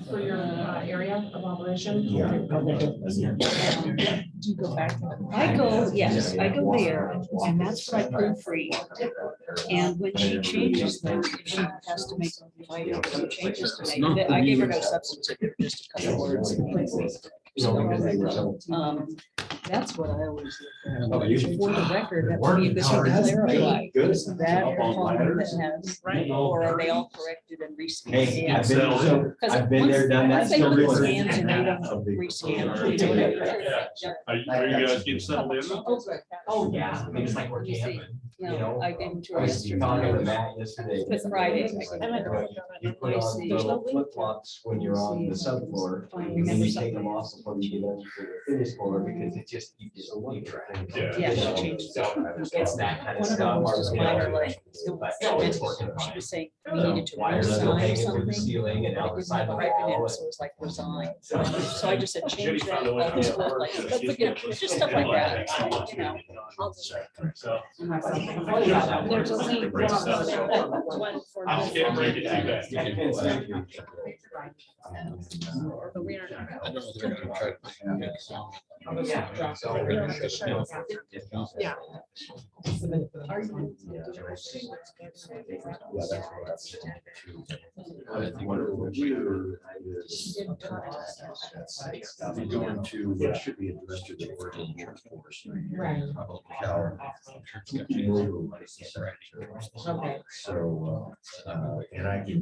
For your area of operation? Yeah. Do you go back to the? I go, yes, I go there, and that's what I proofread. And when she changes them, if she has to make some changes to make, I gave her no substitute, just a couple words. That's what I always look at. For the record, that would be a good thing to clarify. Is that a column that has, or are they all corrected and rescanned? Hey, I've been there, done that. Once they Still put doing scans it. and they don't rescan. Are you guys getting settled in? Oh, Yeah, I mean, it's like we're camping. No, I gave them to I her was yesterday. talking to Matt yesterday. It's Friday. You put I on see. the flip flops when you're on the subfloor, and then you take them off before you get into the finish floor, because it just, you just leave track. Yeah, she changed So it's that kind of One of them stuff. was just minor, like, But no, it's working she fine. was saying, we So needed to wires still resign hanging from the something. ceiling and I didn't outside have the a record in wall. it, so it was like resign. So- So I just said, change Jenny that, found a way all to this get stuff her- like, but you know, just stuff like that, you know. So. There's a link. One for. I'm getting ready to do that. But we are. I don't know if they're gonna try to. Yeah. So- Yeah. We're going to, what should be addressed to the board in the workforce. Right. Shower. Okay. So, and I can.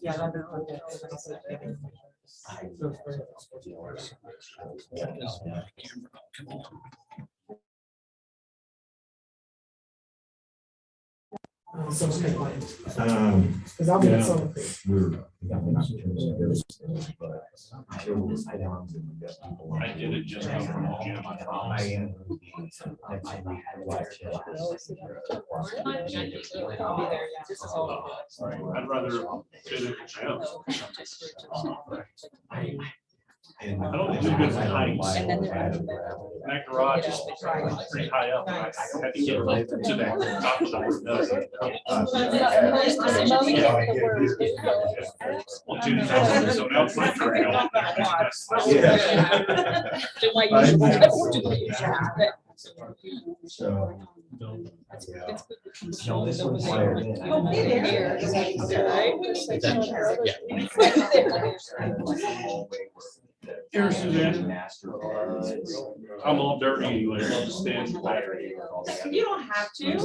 Yeah. Because I'll be Yeah. at Silver Creek. I did it just come from the gym. I'd rather fit it in. I don't do good for heights. And then That garage is pretty high up. I had to get up to that top of the. Well, Jenny, so now it's my turn. So. No, this one's wired in. Here, Suzanne. I'm all dirty anyway. I'll just stand back. You don't have to.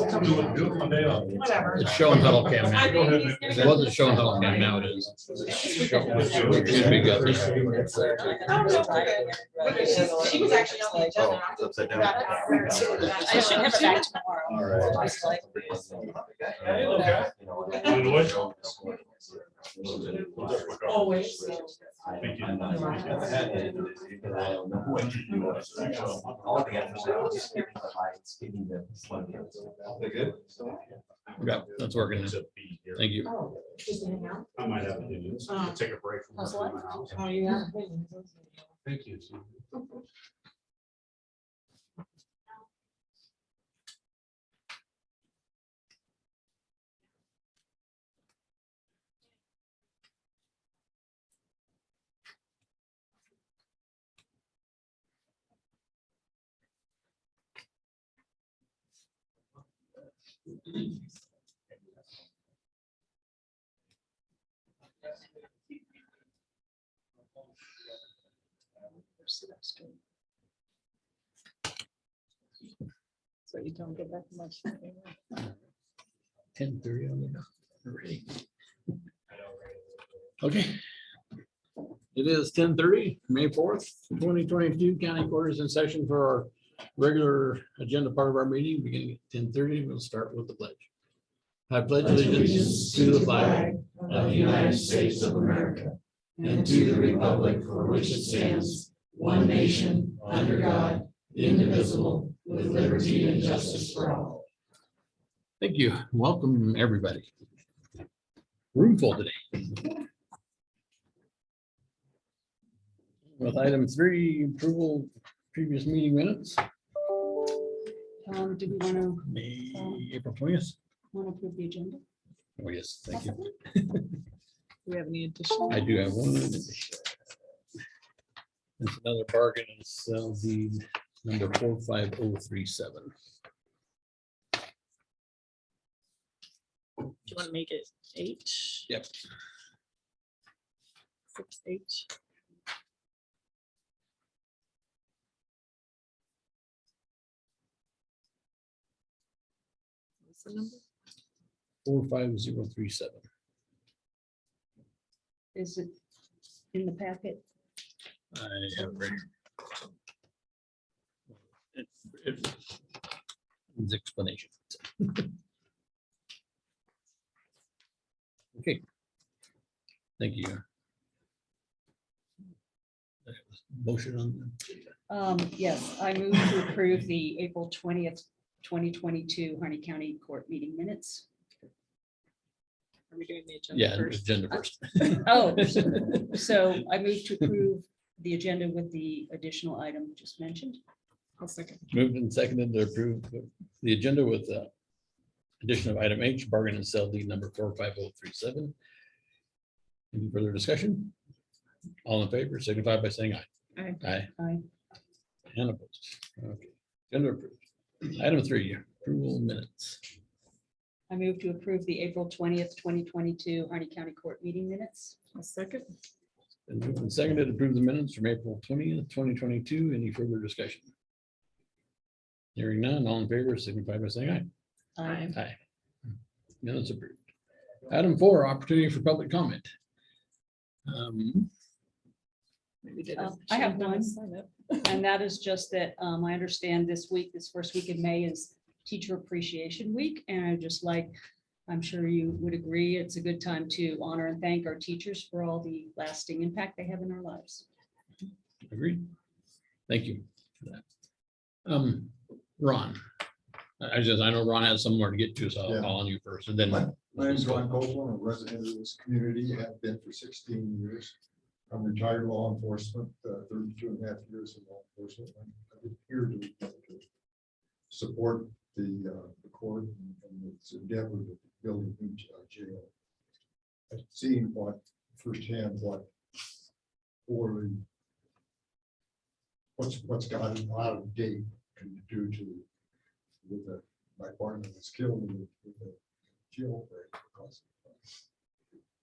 Whatever. It's showing Huddle Cam now. Go ahead. It wasn't showing Huddle Cam, now it is. It should be good. She was actually on the agenda. Upside down. I should have it back tomorrow. All right. Just like- Always. Thank you. All the answers now, just giving the lights, giving them. They're good? Yeah, that's working. Thank you. Oh, just hang out. I might have to do this. Take a break from working in my house. Oh, you have. Thank you. So you don't get back much. 10:30 on the dot. Ready. Okay. It is 10:30, May 4th, 2022, county quarters in session for our regular agenda part of our meeting, beginning at 10:30. We'll start with the pledge. I pledge allegiance to the flag of the United States of America and to the republic for which it stands, one nation, under God, indivisible, with liberty and justice for all. Thank you. Welcome, everybody. Room full today. With item 3, approval previous meeting minutes. Do we want April 20th. to approve the agenda? Oh, yes, thank you. Do we have any additional? I do have one. It's another bargain and sell deed number 45037. Do you want to make it 8? Yep. 6H. What's the number? 45037. Is it in the packet? I have it right here. It's explanation. Okay. Thank you. Motion on. Yes, I move to approve the April 20th, 2022 Harney County Court meeting minutes. Are we doing the agenda Yeah, first? agenda first. Oh, so I move to approve the agenda with the additional item just mentioned. I'll second. Moved and seconded to approve the agenda with the addition of item H, bargain and sell deed number 45037. Any further discussion? All in favor, signify by saying aye. Aye. Aye. Aye. And opposed. Okay. Agenda approved. Item 3, approval of minutes. I move to approve the April 20th, 2022 Harney County Court meeting minutes. I'll second. And moved and seconded to approve the minutes from April 20th, 2022. Any further discussion? Hearing none, all in favor, signify by saying aye. Aye. Aye. Minutes approved. Item 4, opportunity for public comment. Maybe did I have one. And that is just that I understand this first week in May is Teacher Appreciation Week. And I just like, I'm sure you would agree, it's a good time to honor and thank our teachers for all the lasting impact they have in our lives. Agreed. Thank you for that. Ron. I know Ron has somewhere to get to, so I'll Yeah. call on you first and then. My name is Ron Copeland, a resident of this community, have been for 16 years. I'm retired law enforcement, 32 and a half years in law enforcement. I'm here to support the court and its endeavor to build a new jail. I've seen firsthand what's gotten out of date due to my partner was killed with a jail break because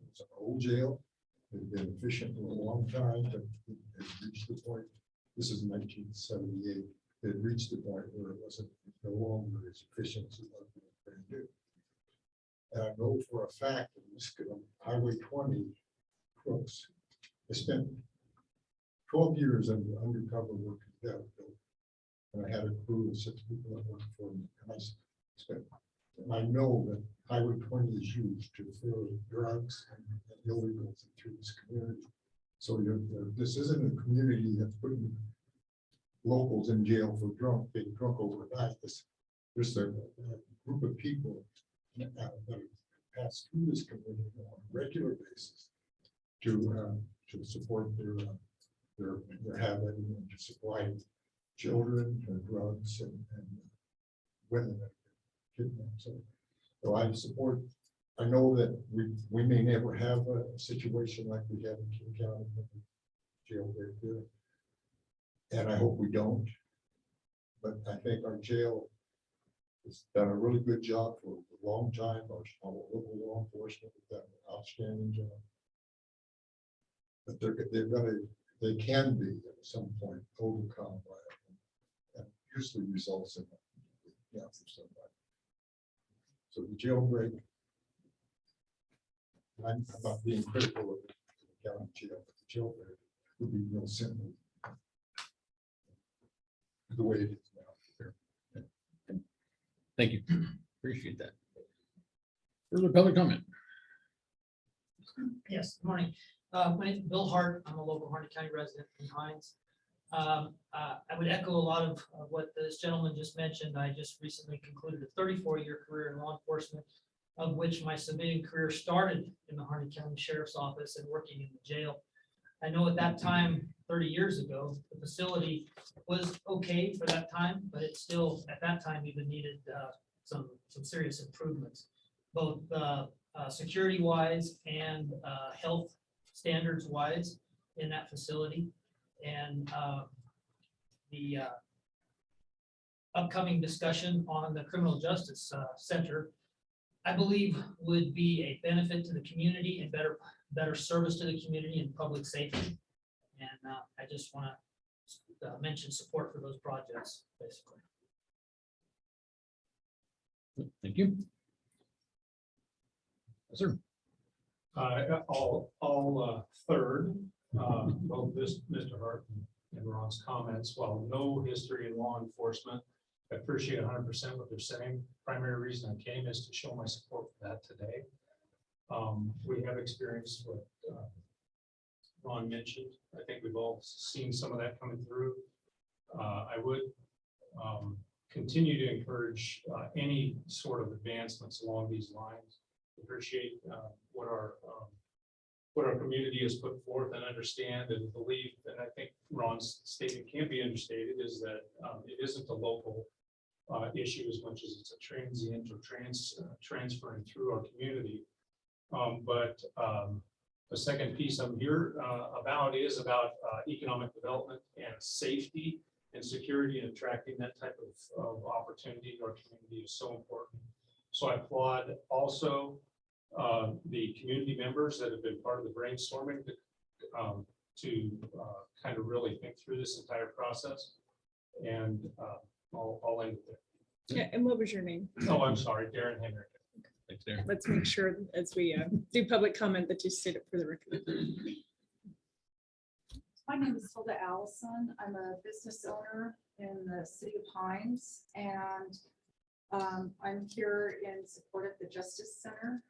it's an old jail. It's been efficient for a long time, but it reached the point, this is 1978, it reached the point where it wasn't no longer as efficient as it was brand new. And I know for a fact that this Highway 20 crooks, I spent 12 years undercover working that building. And I had a crew of 6 people that worked for me. And I know that Highway 20 is used to throw drugs and illegals through this community. So this isn't a community that's putting locals in jail for being drunk overnight. There's a group of people that pass through this community on a regular basis to support their habit and to supply children and drugs and women that get kidnapped. So I support. I know that we may never have a situation like we had in King County with the jail right there, and I hope we don't. But I think our jail has done a really good job for a long time. Our local law enforcement has done an outstanding job. But they can be at some point overcome by it, and usually results in death for somebody. So the jailbreak, I'm not being critical of the county jail, but the jailbreak would be real simple. The way it is now. Thank you. Appreciate that. Further public comment? Yes, good morning. My name is Bill Hart. I'm a local Harney County resident in Hines. I would echo a lot of what this gentleman just mentioned. I just recently concluded a 34-year career in law enforcement, of which my civilian career started in the Harney County Sheriff's Office and working in the jail. I know at that time, 30 years ago, the facility was okay for that time, but it still, at that time, even needed some serious improvements, both security wise and health standards wise in that facility. And the upcoming discussion on the criminal justice center, I believe would be a benefit to the community and better service to the community and public safety. And I just want to mention support for those projects, basically. Thank you. Yes, sir. All third, both this, Mr. Hart and Ron's comments, while no history in law enforcement, I appreciate 100% what they're saying. Primary reason I came is to show my support for that today. We have experienced what Ron mentioned. I think we've all seen some of that coming through. I would continue to encourage any sort of advancements along these lines. Appreciate what our community has put forth and understand and believe. And I think Ron's statement can't be understated is that it isn't a local issue as much as it's a transient or transferring through our community. But the second piece I'm here about is about economic development and safety and security, and attracting that type of opportunity to our community is so important. So I applaud also the community members that have been part of the brainstorming to kind of really think through this entire process. And I'll end it there. Yeah, and what was your name? Oh, I'm sorry, Darren Henry. Thanks, Darren. Let's make sure as we do public comment that you state it for the record. My name is Hilda Allison. I'm a business owner in the city of Hines, and I'm here in support of the Justice Center.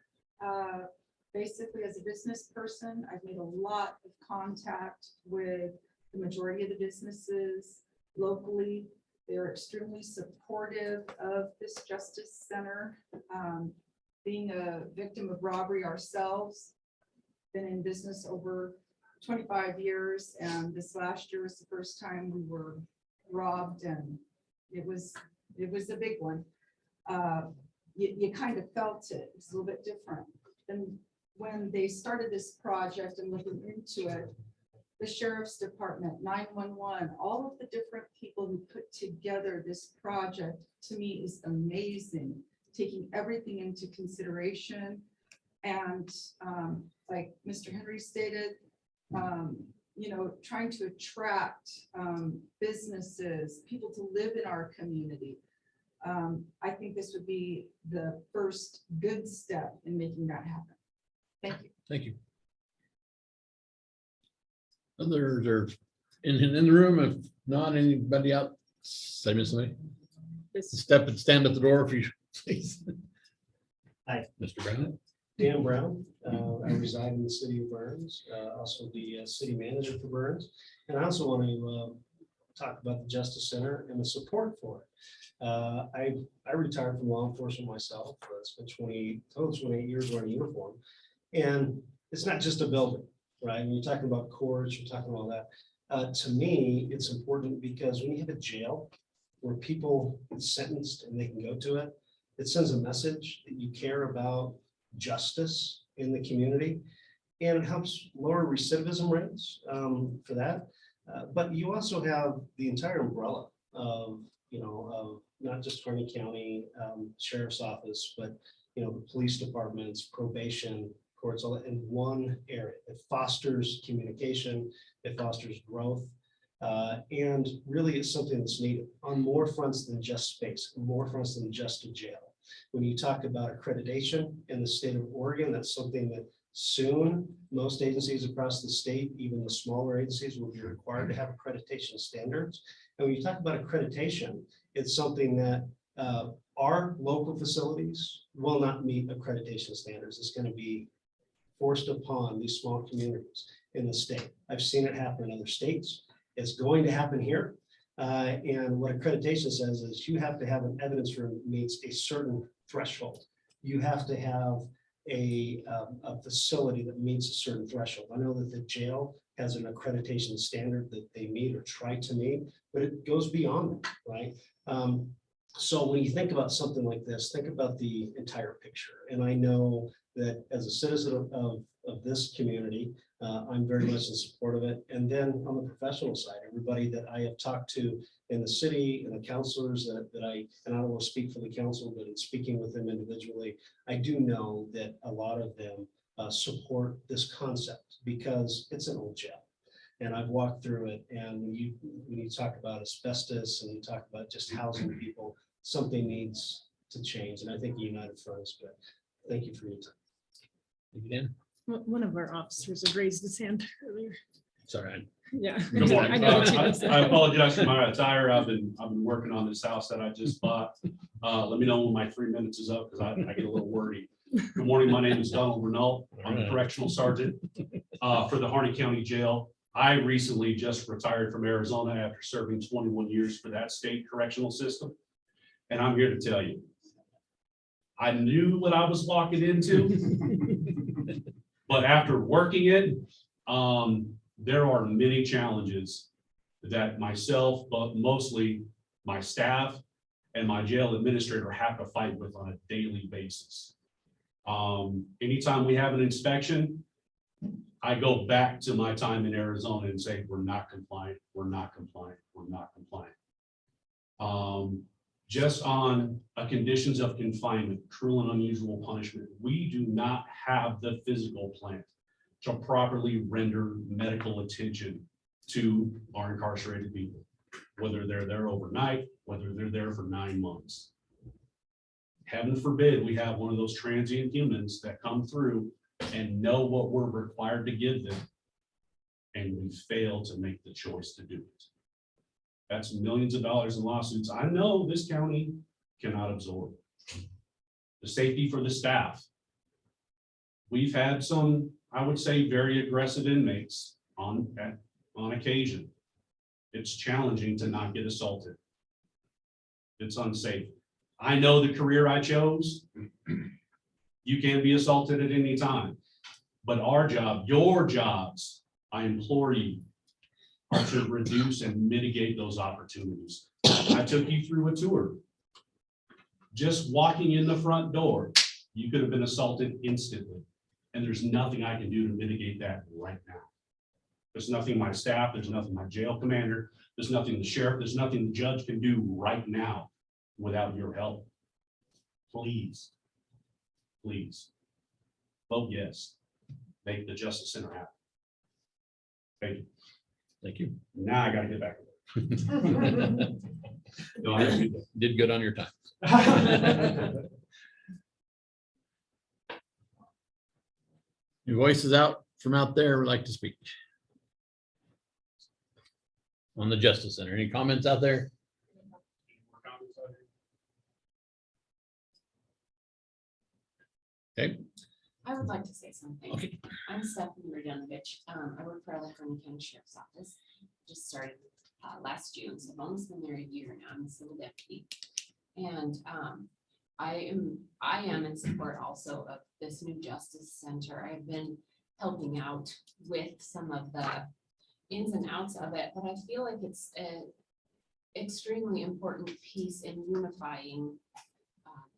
Basically, as a business person, I've made a lot of contact with the majority of the businesses locally. They're extremely supportive of this Justice Center. Being a victim of robbery ourselves, been in business over 25 years, and this last year was the first time we were robbed, and it was a big one. You kind of felt it. It's a little bit different. And when they started this project and looking into it, the sheriff's department, 911, all of the different people who put together this project, to me, is amazing, taking everything into consideration. And like Mr. Henry stated, trying to attract businesses, people to live in our community. I think this would be the first good step in making that happen. Thank you. Thank you. Others are in the room. If not, anybody out? Say, Miss Lee. Stand at the door if you please. Hi, Mr. Brown. Dan Brown. I reside in the city of Burns, also the city manager for Burns. And I also want to talk about the Justice Center and the support for it. I retired from law enforcement myself. It's been 28 years wearing a uniform. And it's not just a building, right? When you're talking about courts, you're talking about that. To me, it's important because when you have a jail where people get sentenced and they can go to it, it sends a message that you care about justice in the community, and it helps lower recidivism rates for that. But you also have the entire umbrella of not just Harney County Sheriff's Office, but the police departments, probation, courts, all that in one area. It fosters communication, it fosters growth, and really it's something that's needed on more fronts than just space, more fronts than just a jail. When you talk about accreditation in the state of Oregon, that's something that soon most agencies across the state, even the smaller agencies, will be required to have accreditation standards. And when you talk about accreditation, it's something that our local facilities will not meet accreditation standards. It's going to be forced upon these small communities in the state. I've seen it happen in other states. It's going to happen here. And what accreditation says is you have to have an evidence room that meets a certain threshold. You have to have a facility that meets a certain threshold. I know that the jail has an accreditation standard that they meet or try to meet, but it goes beyond that, right? So when you think about something like this, think about the entire picture. And I know that as a citizen of this community, I'm very much in support of it. And then on the professional side, everybody that I have talked to in the city and the counselors and I don't want to speak for the council, but in speaking with them individually, I do know that a lot of them support this concept because it's an old jail. And I've walked through it, and when you talk about asbestos and you talk about just housing people, something needs to change. And I think United Front is good. Thank you for your time. Again, One of our officers had raised his hand earlier. sorry. Yeah. Good morning. I know what you just I said. apologize for my attire. I've been working on this house that I just bought. Let me know when my 3 minutes is up because I get a little wordy. Good morning. My name is Donald Renault. I'm a correctional sergeant for the Harney County Jail. I recently just retired from Arizona after serving 21 years for that state correctional system. And I'm here to tell you, I knew what I was walking into, but after working it, there are many challenges that myself, but mostly my staff and my jail administrator have to fight with on a daily basis. Anytime we have an inspection, I go back to my time in Arizona and say, we're not compliant, we're not compliant, we're not compliant. Just on a conditions of confinement, cruel and unusual punishment, we do not have the physical plant to properly render medical attention to our incarcerated people, whether they're there overnight, whether they're there for 9 months. Heaven forbid we have one of those transient humans that come through and know what we're required to give them, and we fail to make the choice to do it. That's millions of dollars in lawsuits I know this county cannot absorb. The safety for the staff. We've had some, I would say, very aggressive inmates on occasion. It's challenging to not get assaulted. It's unsafe. I know the career I chose. You can be assaulted at any time, but our job, your jobs, I implore you, are to reduce and mitigate those opportunities. I took you through a tour. Just walking in the front door, you could have been assaulted instantly. And there's nothing I can do to mitigate that right now. There's nothing my staff, there's nothing my jail commander, there's nothing the sheriff, there's nothing the judge can do right now without your help. Please, please, vote yes. Make the Justice Center happen. Thank you. Thank you. Now I gotta get back. No, I did that. Did good on your time. Your voices out from out there would like to speak. On the Justice Center. Any comments out there? Okay. I would like to say something. Okay. I'm Stephanie Radonovich. I work for the Harney County Sheriff's Office. Just started last June, so I've almost been there a year now. I'm a civil deputy. And I am in support also of this new Justice Center. I've been helping out with some of the ins and outs of it, but I feel like it's an extremely important piece in unifying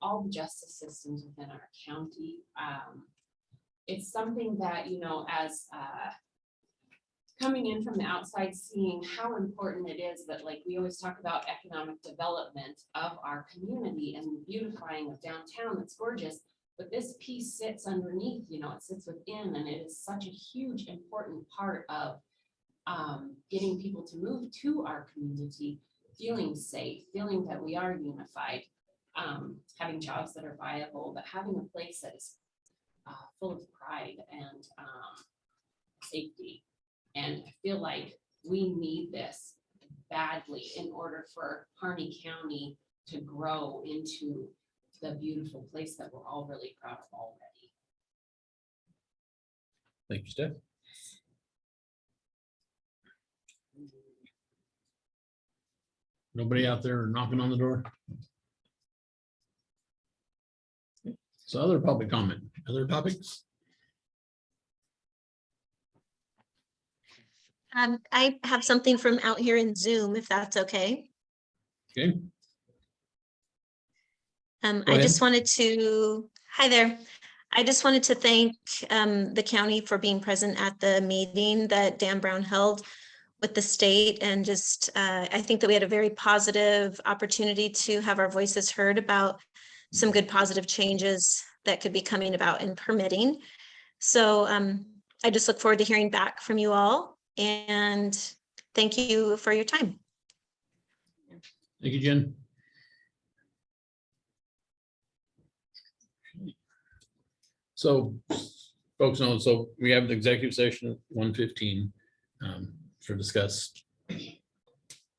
all the justice systems within our county. It's something that, you know, as coming in from the outside, seeing how important it is that, like, we always talk about economic development of our community and beautifying of downtown, that's gorgeous, but this piece sits underneath, you know, it sits within, and it is such a huge, important part of getting people to move to our community, feeling safe, feeling that we are unified, having jobs that are viable, but having a place that is full of pride and safety. And I feel like we need this badly in order for Harney County to grow into the beautiful place that we're all really proud of already. Thank you, Steph. Nobody out there knocking on the door? So other public comment, other topics? I have something from out here in Zoom, if that's okay. Okay, Go I ahead. just wanted to, hi there. I just wanted to thank the county for being present at the meeting that Dan Brown held with the state, and just, I think that we had a very positive opportunity to have our voices heard about some good positive changes that could be coming about in permitting. So I just look forward to hearing back from you all, and thank you for your time. Thank you, Jen. So folks know, so we have the executive session at 1:15 for discuss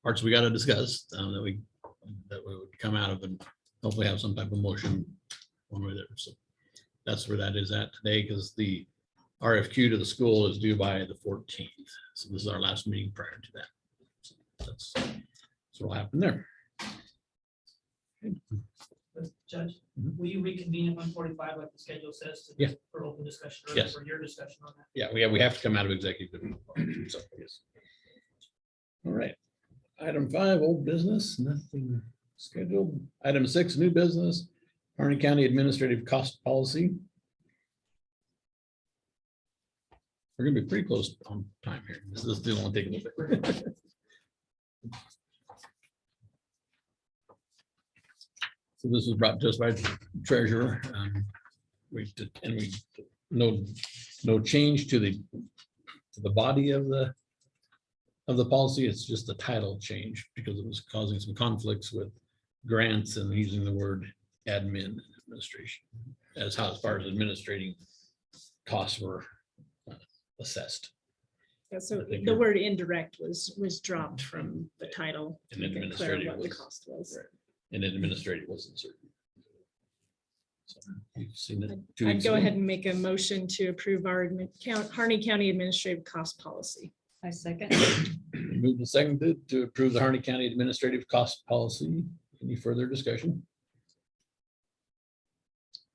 parts we got to discuss that we would come out of and hopefully have some type of motion one way or the other. So that's where that is at today, because the RFQ to the school is due by the 14th. So this is our last meeting prior to that. So that's what will happen there. Judge, Mhm. will you reconvene at 1:45 like the schedule says? Yeah. For open discussion or Yes. for your discussion on that? Yeah, we have to come out of executive. So, yes. All right. Item 5, old business, nothing scheduled. Item 6, new business, Harney County Administrative Cost Policy. We're gonna be pretty close on time here. This is still only take a little bit. So this was brought to us by treasurer. No change to the body of the policy. It's just a title change because it was causing some conflicts with grants and using the word admin administration as far as administrating costs were assessed. Yeah, so I think the you're- word indirect was dropped from the title. And to make it clear administrative what the was- cost was. Right. And administrative wasn't certain. So you've seen it 2 I'd weeks go ago. ahead and make a motion to approve our Harney County Administrative Cost Policy. I second. Moved and seconded to approve the Harney County Administrative Cost Policy. Any further discussion?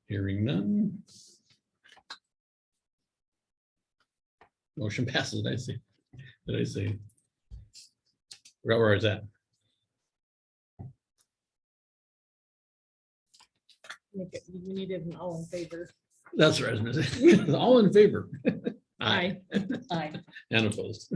Hearing none. Motion passes, I see. Did I say? Forgot where I was at. You needed an all in favor. That's right. I was gonna say. All in favor? Aye. Aye. And opposed.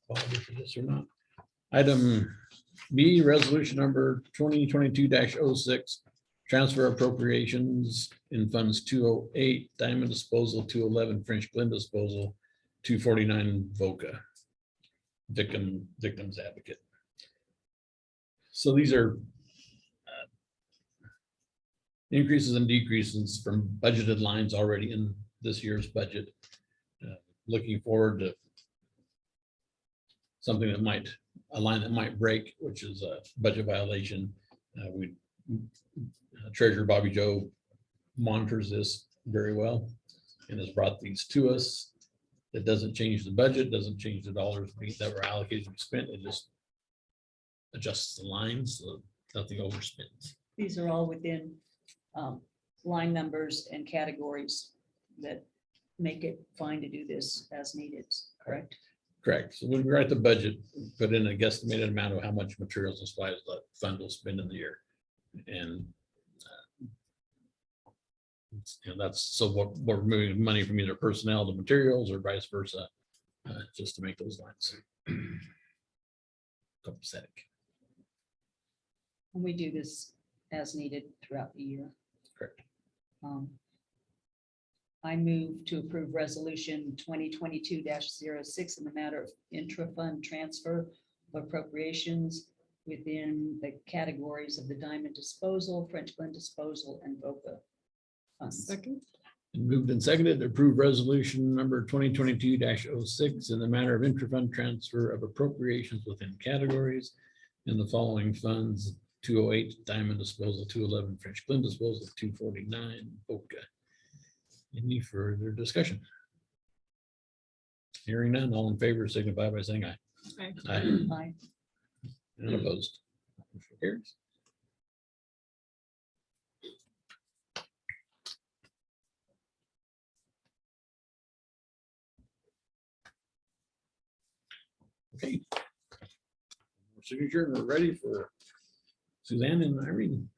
Bother for this or not. Item B, resolution number 2022-06, transfer appropriations in funds 208, diamond disposal, 211, French Glen disposal, 249, VOCA, victims advocate. So these are increases and decreases from budgeted lines already in this year's budget. Looking forward to something that might, a line that might break, which is a budget violation. Treasurer Bobby Joe monitors this very well and has brought these to us. It doesn't change the budget, doesn't change the dollars that were allocated and spent. It just adjusts the lines so nothing overspends. These are all within line numbers and categories that make it fine to do this as needed, correct? Correct. So when we write the budget, we put in a guesstimated amount of how much materials and supplies the fund will spend in the year. And that's so what we're moving money from either personnel to materials or vice versa, just to make those lines copacetic. And we do this as needed throughout the year. Correct. I move to approve resolution 2022-06 in the matter of intra-fund transfer of appropriations within the categories of the diamond disposal, French Glen disposal, and VOCA funds. Second. And moved and seconded to approve resolution number 2022-06 in the matter of intra-fund transfer of appropriations within categories in the following funds: 208 diamond disposal, 211 French Glen disposal, 249 VOCA. Any further discussion? Hearing none, all in favor signify by saying aye. Aye. Aye. Aye. And opposed. Motion carries. Okay. Signature, and we're ready for Suzanne and Irene.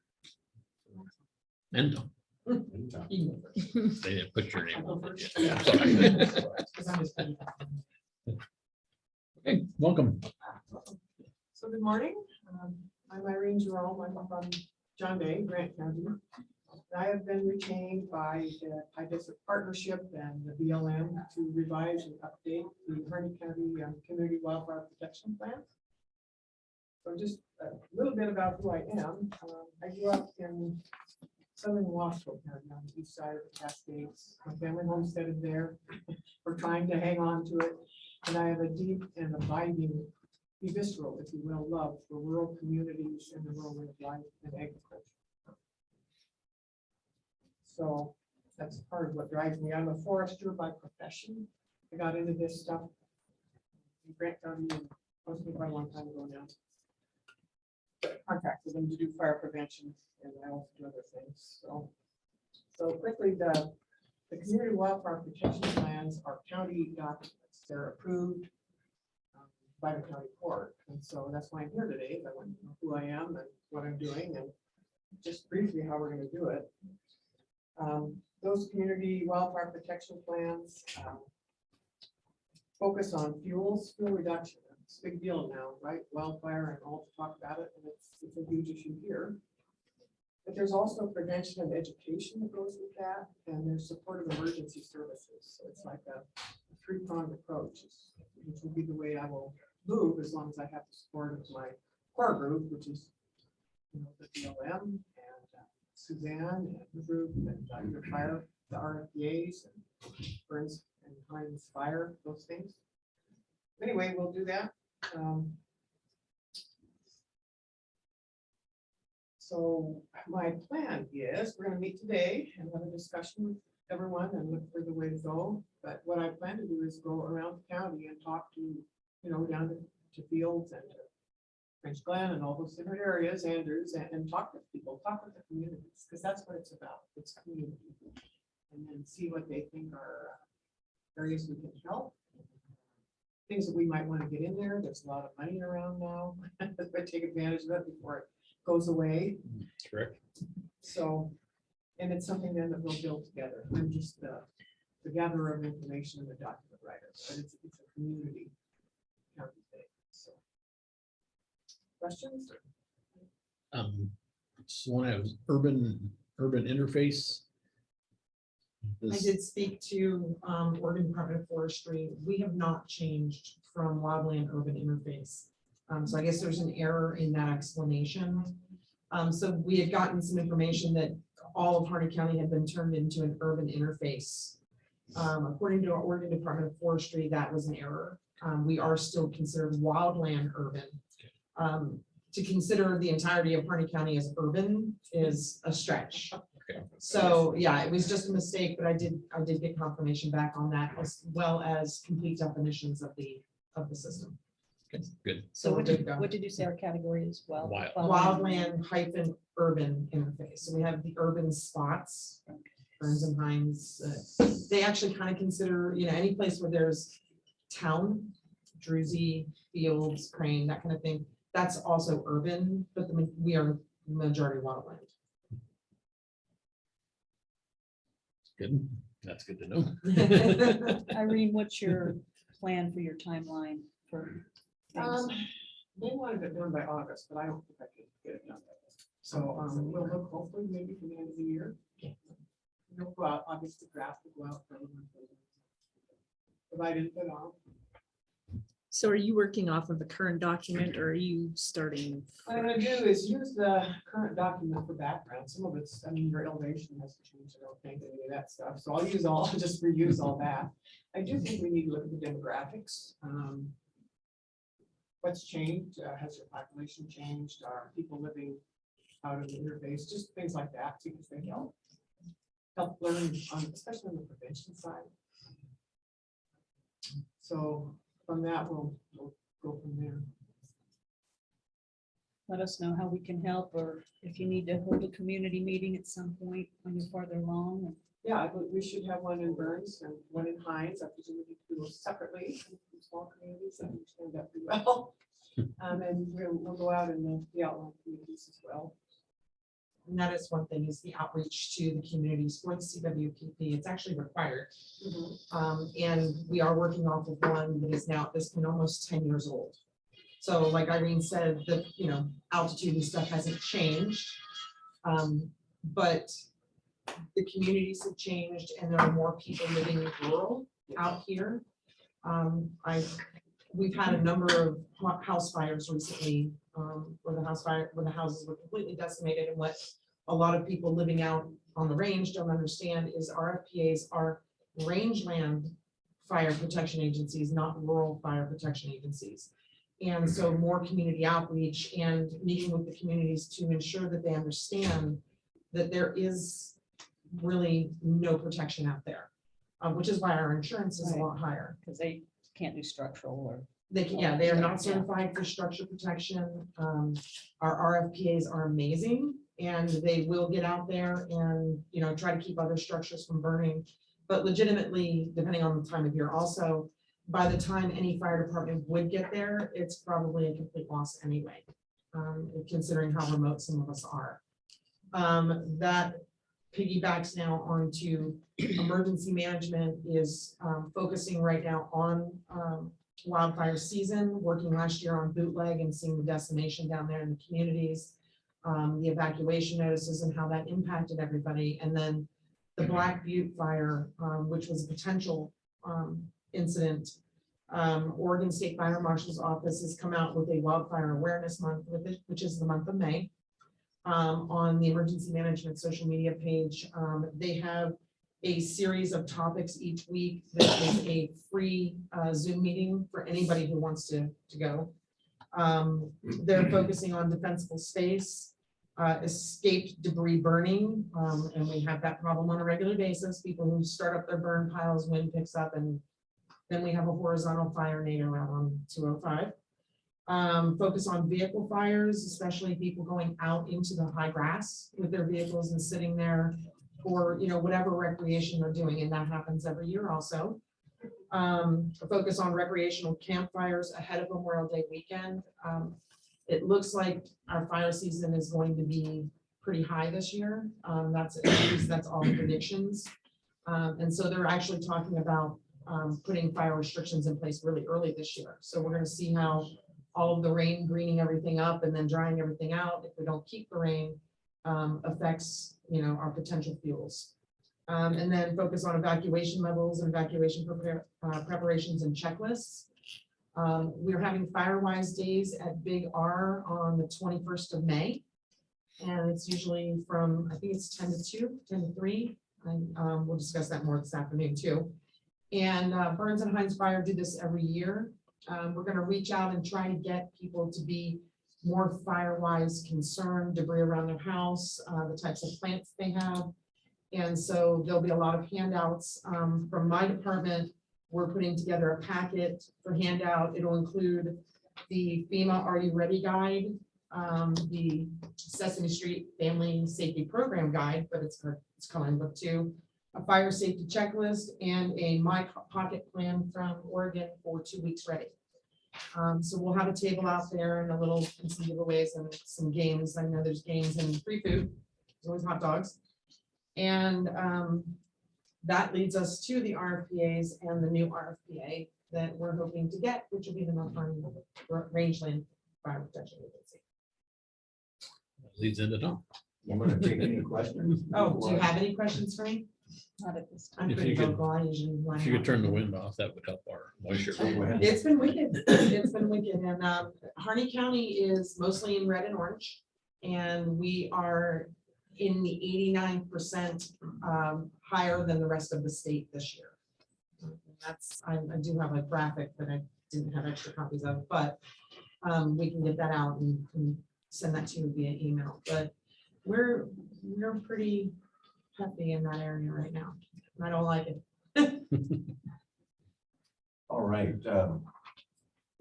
And Tom. They didn't put your name on it yet. I'm sorry. Okay, welcome. So good morning. I'm Irene Jerome. I'm from John Day, Grant County. I have been retained by the High District Partnership and the BLM to revise and update the Harney County Community Wildfire Protection Plan. So just a little bit about who I am. I grew up in southern Wasco County on the east side of the Cascades. My family homesteaded there. We're trying to hang on to it. And I have a deep and abiding, visceral, if you will, love for rural communities and the rural way of life and agriculture. So that's part of what drives me. I'm a forester by profession. I got into this stuff in Grant County mostly quite a long time ago now. Contracted them to do fire prevention, and I also do other things. So quickly, the community wildfire protection plans are county documents. They're approved by the county court, and so that's why I'm here today. I want to know who I am and what I'm doing, and just briefly how we're going to do it. Those community wildfire protection plans focus on fuel reduction. It's a big deal now, right? Wildfire and all to talk about it, and it's a huge issue here. But there's also prevention and education that goes with that, and there's support of emergency services. So it's like a three-pronged approach, which will be the way I will move as long as I have the support of my core group, which is the BLM and Suzanne and the group and your fire, the RFPAs and Burns and Heinz Fire, those things. Anyway, we'll do that. So my plan is we're going to meet today and have a discussion with everyone and look for the way to go. But what I plan to do is go around the county and talk to, down to Fields and to French Glen and all those different areas, Andrews, and talk with people, talk with the communities, because that's what it's about. It's community. And then see what they think are areas we can help. Things that we might want to get in there. There's a lot of money around now. Let's take advantage of it before it goes away. Correct. So, and it's something then that we'll build together. I'm just the gatherer of information and the document writer, but it's a community county thing. So, questions? So one of urban interface. I did speak to Oregon Department of Forestry. We have not changed from wildland urban interface. So I guess there's an error in that explanation. So we had gotten some information that all of Harney County had been turned into an urban interface. According to our Oregon Department of Forestry, that was an error. We are still considered wildland urban. To consider the entirety of Harney County as urban is a stretch. So yeah, it was just a mistake, but I did get confirmation back on that, as well as complete definitions of the system. Okay, good. So we're good to go. what did you say our category is? Wildland hyphen urban interface. So we have the urban spots, Burns and Heinz. They actually kind of consider, any place where there's town, Druzy, Fields, Crane, that kind of thing. That's also urban, but we are majority wildland. Good. That's good to know. Irene, what's your plan for your timeline for things? They wanted it done by August, but I don't think I could get it done by then. So we'll look hopefully maybe for the end of the year. We'll go out, obviously draft will go out for everyone. Provide input on. So are you working off of the current document or are you starting? What I'm gonna do is use the current document for background. Some of it's, your elevation has to change. I don't think any of that stuff. So I'll just reuse all that. I do think we need to look at the demographics. What's changed? Has your population changed? Are people living out of the interface? Just things like that, because they help learn, especially on the prevention side. So from that, we'll go from there. Let us know how we can help, or if you need to hold a community meeting at some point when you're farther along. Yeah, but we should have one in Burns and one in Hines. I presume we need to do those separately from small communities. I understand that pretty well. And we'll go out in the outlying communities as well. And that is one thing, is the outreach to the communities for the CWPP. It's actually required. And we are working off of one that is now at this point almost 10 years old. So like Irene said, the, altitude and stuff hasn't changed. But the communities have changed and there are more people living rural out here. We've had a number of house fires recently, where the houses were completely decimated, and what a lot of people living out on the range don't understand is RFPAs are rangeland fire protection agencies, not rural fire protection agencies. And so more community outreach and meeting with the communities to ensure that they understand that there is really no protection out there, which is why our insurance is a lot higher. Because they can't do structural or. They can, yeah, they are not certified for structure protection. Our RFPAs are amazing, and they will get out there and, try to keep other structures from burning. But legitimately, depending on the time of year also, by the time any fire department would get there, it's probably a complete loss anyway, considering how remote some of us are. That piggybacks now onto emergency management is focusing right now on wildfire season, working last year on bootleg and seeing the decimation down there in the communities, the evacuation notices and how that impacted everybody. And then the Black Butte fire, which was a potential incident. Oregon State Fire Marshal's Office has come out with a wildfire awareness month, which is the month of May. On the emergency management social media page, they have a series of topics each week. That is a free Zoom meeting for anybody who wants to go. They're focusing on defensible space, escaped debris burning, and we have that problem on a regular basis. People who start up their burn piles, wind picks up, and then we have a horizontal fire NATO out on 205. Focus on vehicle fires, especially people going out into the high grass with their vehicles and sitting there for whatever recreation they're doing, and that happens every year also. Focus on recreational campfires ahead of Memorial Day weekend. It looks like our fire season is going to be pretty high this year. That's all the predictions. And so they're actually talking about putting fire restrictions in place really early this year. So we're going to see how all of the rain greening everything up and then drying everything out, if we don't keep the rain, affects our potential fuels. And then focus on evacuation levels and evacuation preparations and checklists. We're having Firewise Days at Big R on the 21st of May. And it's usually from, I think it's 10 to 2, 10 to 3. And we'll discuss that more this afternoon too. And Burns and Hines Fire do this every year. We're going to reach out and try to get people to be more fire-wise concerned, debris around their house, the types of plants they have. And so there'll be a lot of handouts from my department. We're putting together a packet for handout. It'll include the FEMA Are You Ready guide, the Sesame Street Family Safety Program guide, but it's coloring book too, a fire safety checklist, and a My Pocket plan from Oregon for 2 weeks ready. So we'll have a table out there and some giveaways and some games. I know there's games and free food. There's always hot dogs. And that leads us to the RFPAs and the new RFPA that we're hoping to get, which will be the North Harney Rangeland Fire Protection Agency. Leads into Tom. I'm gonna take any questions. Oh, do you have any questions for me? Not at this time. I'm If pretty you could- vocal. I usually line If you could up. turn the wind off, that would help our moisture. It's been wicked. It's been wicked. And Harney County is mostly in red and orange. And we are in the 89% higher than the rest of the state this year. That's, I do have a graphic that I didn't have extra copies of, but we can get that out and send that to you via email. But we're pretty happy in that area right now. And I don't like it. All right.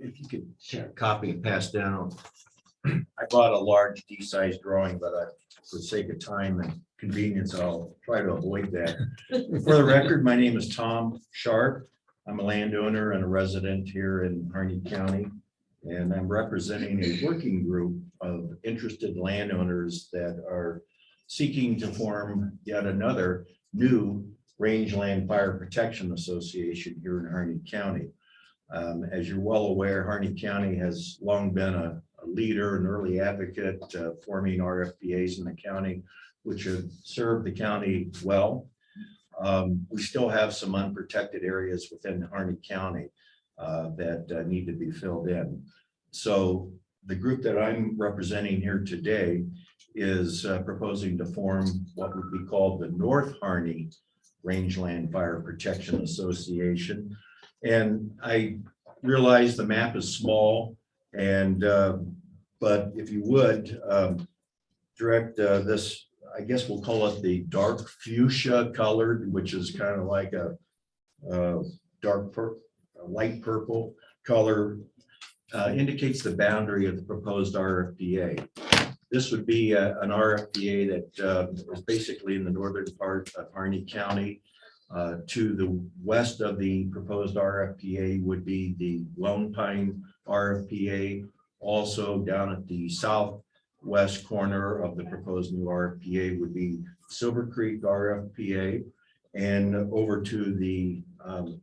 If you could share a copy and pass down. I brought a large D-size drawing, but for the sake of time and convenience, I'll try to avoid that. For the record, my name is Tom Sharp. I'm a landowner and a resident here in Harney County. And I'm representing a working group of interested landowners that are seeking to form yet another new Rangeland Fire Protection Association here in Harney County. As you're well aware, Harney County has long been a leader, an early advocate forming RFPAs in the county, which have served the county well. We still have some unprotected areas within Harney County that need to be filled in. So the group that I'm representing here today is proposing to form what would be called the North Harney Rangeland Fire Protection Association. And I realize the map is small, and but if you would direct this, I guess we'll call it the dark fuchsia colored, which is kind of like a light purple color, indicates the boundary of the proposed RFPA. This would be an RFPA that is basically in the northern part of Harney County. To the west of the proposed RFPA would be the Lone Pine RFPA. Also down at the southwest corner of the proposed new RFPA would be Silver Creek RFPA. And over to the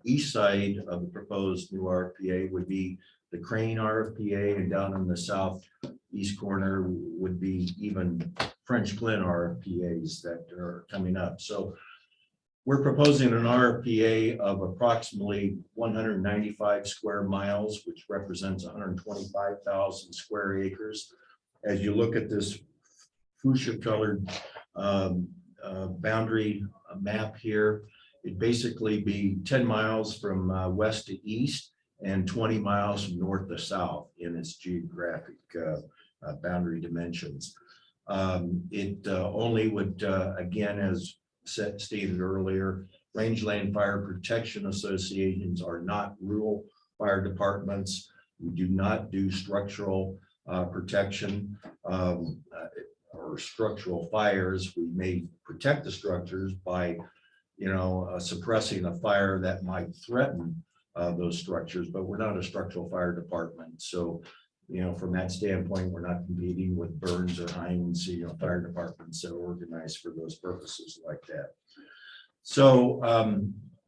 east side of the proposed new RFPA would be the Crane RFPA, and down in the southeast corner would be even French Glen RFPAs that are coming up. So we're proposing an RFPA of approximately 195 square miles, which represents 125,000 square acres. As you look at this fuchsia colored boundary map here, it'd basically be 10 miles from west to east and 20 miles from north to south in its geographic boundary dimensions. It only would, again, as stated earlier, Rangeland Fire Protection Associations are not rural fire departments. We do not do structural protection or structural fires. We may protect the structures by, suppressing a fire that might threaten those structures, but we're not a structural fire department. So, from that standpoint, we're not competing with Burns or Hines, fire departments that are organized for those purposes like that. So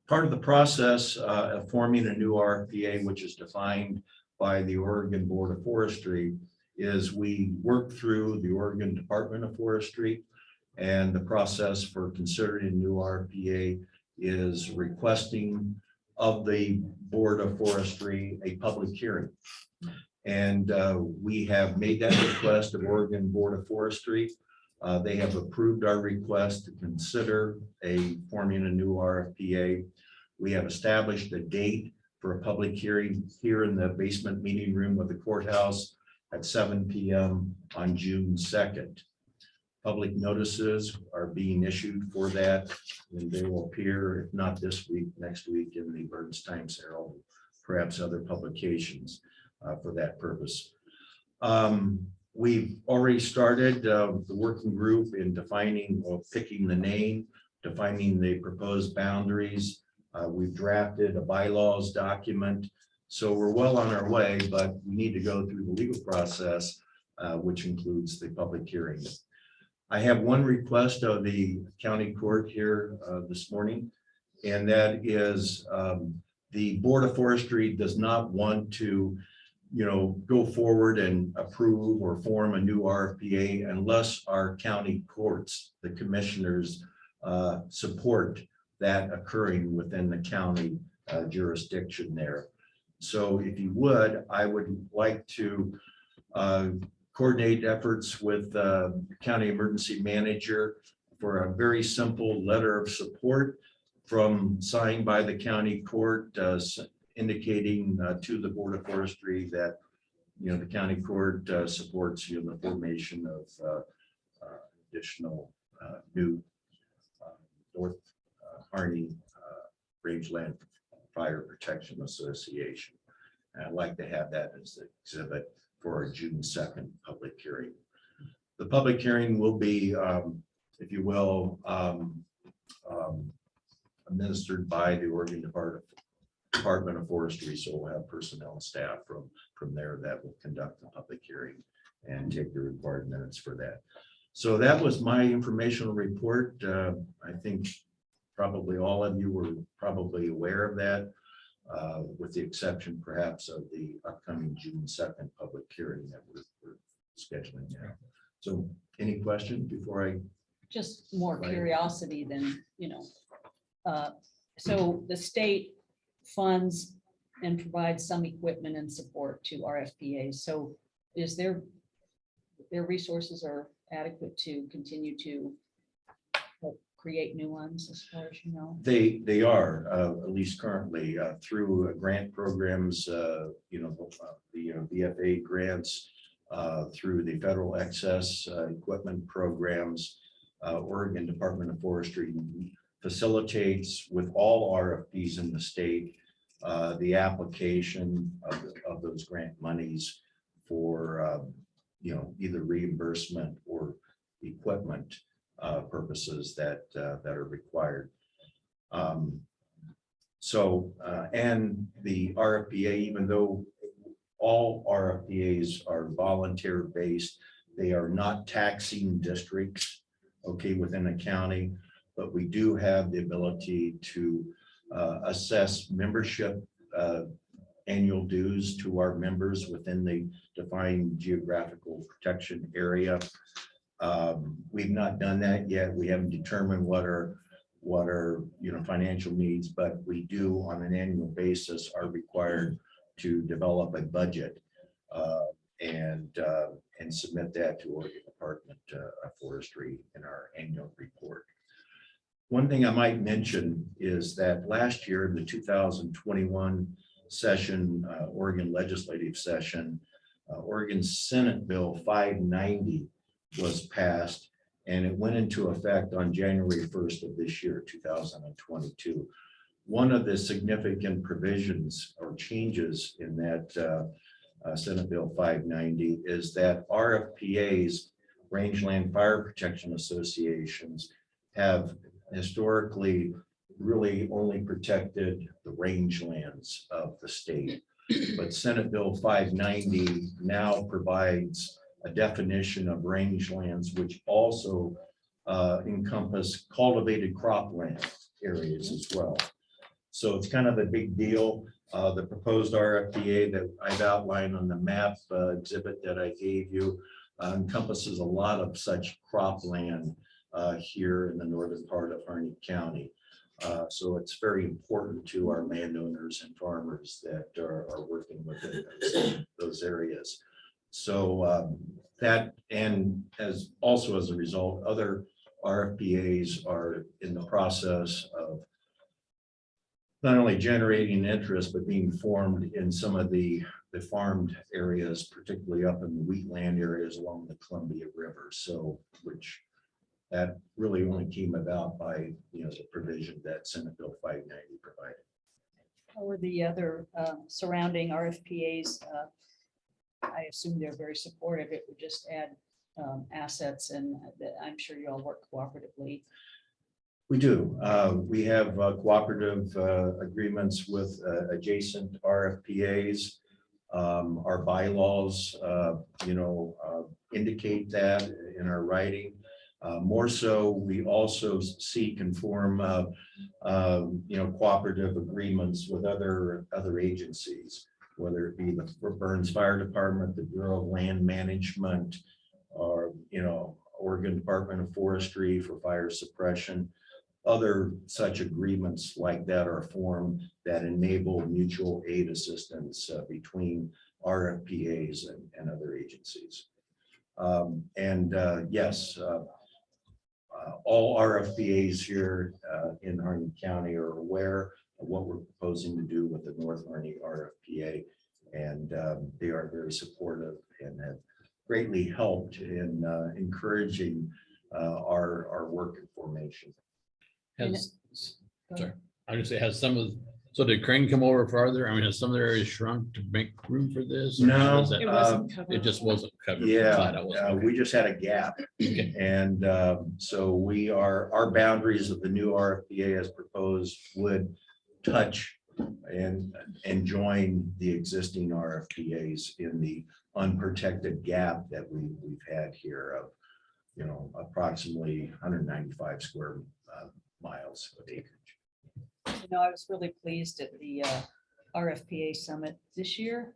part of the process of forming a new RFPA, which is defined by the Oregon Board of Forestry, is we work through the Oregon Department of Forestry, and the process for considering a new RFPA is requesting of the Board of Forestry a public hearing. And we have made that request of Oregon Board of Forestry. They have approved our request to consider forming a new RFPA. We have established a date for a public hearing here in the basement meeting room of the courthouse at 7 p.m. on June 2nd. Public notices are being issued for that, and they will appear, if not this week, next week in the Burns Times Herald, perhaps other publications for that purpose. We've already started the working group in defining or picking the name, defining the proposed boundaries. We've drafted a bylaws document. So we're well on our way, but we need to go through the legal process, which includes the public hearing. I have one request of the county court here this morning, and that is the Board of Forestry does not want to go forward and approve or form a new RFPA unless our county courts, the commissioners, support that occurring within the county jurisdiction there. So if you would, I would like to coordinate efforts with the county emergency manager for a very simple letter of support signed by the county court, indicating to the Board of Forestry that the county court supports the formation of additional new North Harney Rangeland Fire Protection Association. And I'd like to have that as the exhibit for our June 2nd public hearing. The public hearing will be, if you will, administered by the Oregon Department of Forestry. So we'll have personnel and staff from there that will conduct the public hearing and take the required minutes for that. So that was my informational report. I think probably all of you were probably aware of that, with the exception perhaps of the upcoming June 2nd public hearing that we're scheduling now. So any questions before I? Just more Right. curiosity than, so the state funds and provides some equipment and support to RFPAs. So is their resources are adequate to continue to help create new ones as far as you know? They are, at least currently, through grant programs, the VFA grants, through the federal excess equipment programs. Oregon Department of Forestry facilitates with all RFPs in the state the application of those grant monies for either reimbursement or equipment purposes that are required. And the RFPA, even though all RFPAs are volunteer based, they are not taxing districts, okay, within a county, but we do have the ability to assess membership annual dues to our members within the defined geographical protection area. We've not done that yet. We haven't determined what our financial needs, but we do on an annual basis are required to develop a budget and submit that to Oregon Department of Forestry in our annual report. One thing I might mention is that last year in the 2021 session, Oregon legislative session, Oregon Senate Bill 590 was passed, and it went into effect on January 1st of this year, 2022. One of the significant provisions or changes in that Senate Bill 590 is that RFPAs, Rangeland Fire Protection Associations, have historically really only protected the rangelands of the state. But Senate Bill 590 now provides a definition of rangelands, which also encompass cultivated cropland areas as well. So it's kind of a big deal. The proposed RFPA that I've outlined on the map exhibit that I gave you encompasses a lot of such cropland here in the northern part of Harney County. So it's very important to our landowners and farmers that are working within those areas. So that, and as a result, other RFPAs are in the process of not only generating interest, but being formed in some of the farmed areas, particularly up in the wheatland areas along the Columbia River. So, which that really only came about by the provision that Senate Bill 590 provided. How are the other surrounding RFPAs? I assume they're very supportive. It would just add assets, and I'm sure you all work cooperatively. We do. We have cooperative agreements with adjacent RFPAs. Our bylaws, indicate that in our writing. More so, we also seek and form, cooperative agreements with other agencies, whether it be the Burns Fire Department, the Bureau of Land Management, or Oregon Department of Forestry for fire suppression. Other such agreements like that are formed that enable mutual aid assistance between RFPAs and other agencies. Yes, all RFPAs here in Harney County are aware of what we're proposing to do with the North Harney RFPA, and they are very supportive and have greatly helped in encouraging our work and formation. Sorry, I was gonna say, has some So did Crane come over farther? I mean, has some of the areas shrunk to make room for this? or No, was It it- wasn't covered. It just wasn't covered. Yeah, Flat out wasn't. we just had a gap. Okay. And so our boundaries of the new RFPA as proposed would touch and join the existing RFPAs in the unprotected gap that we've had here of, approximately 195 square miles of acreage. I was really pleased at the RFPA summit this year,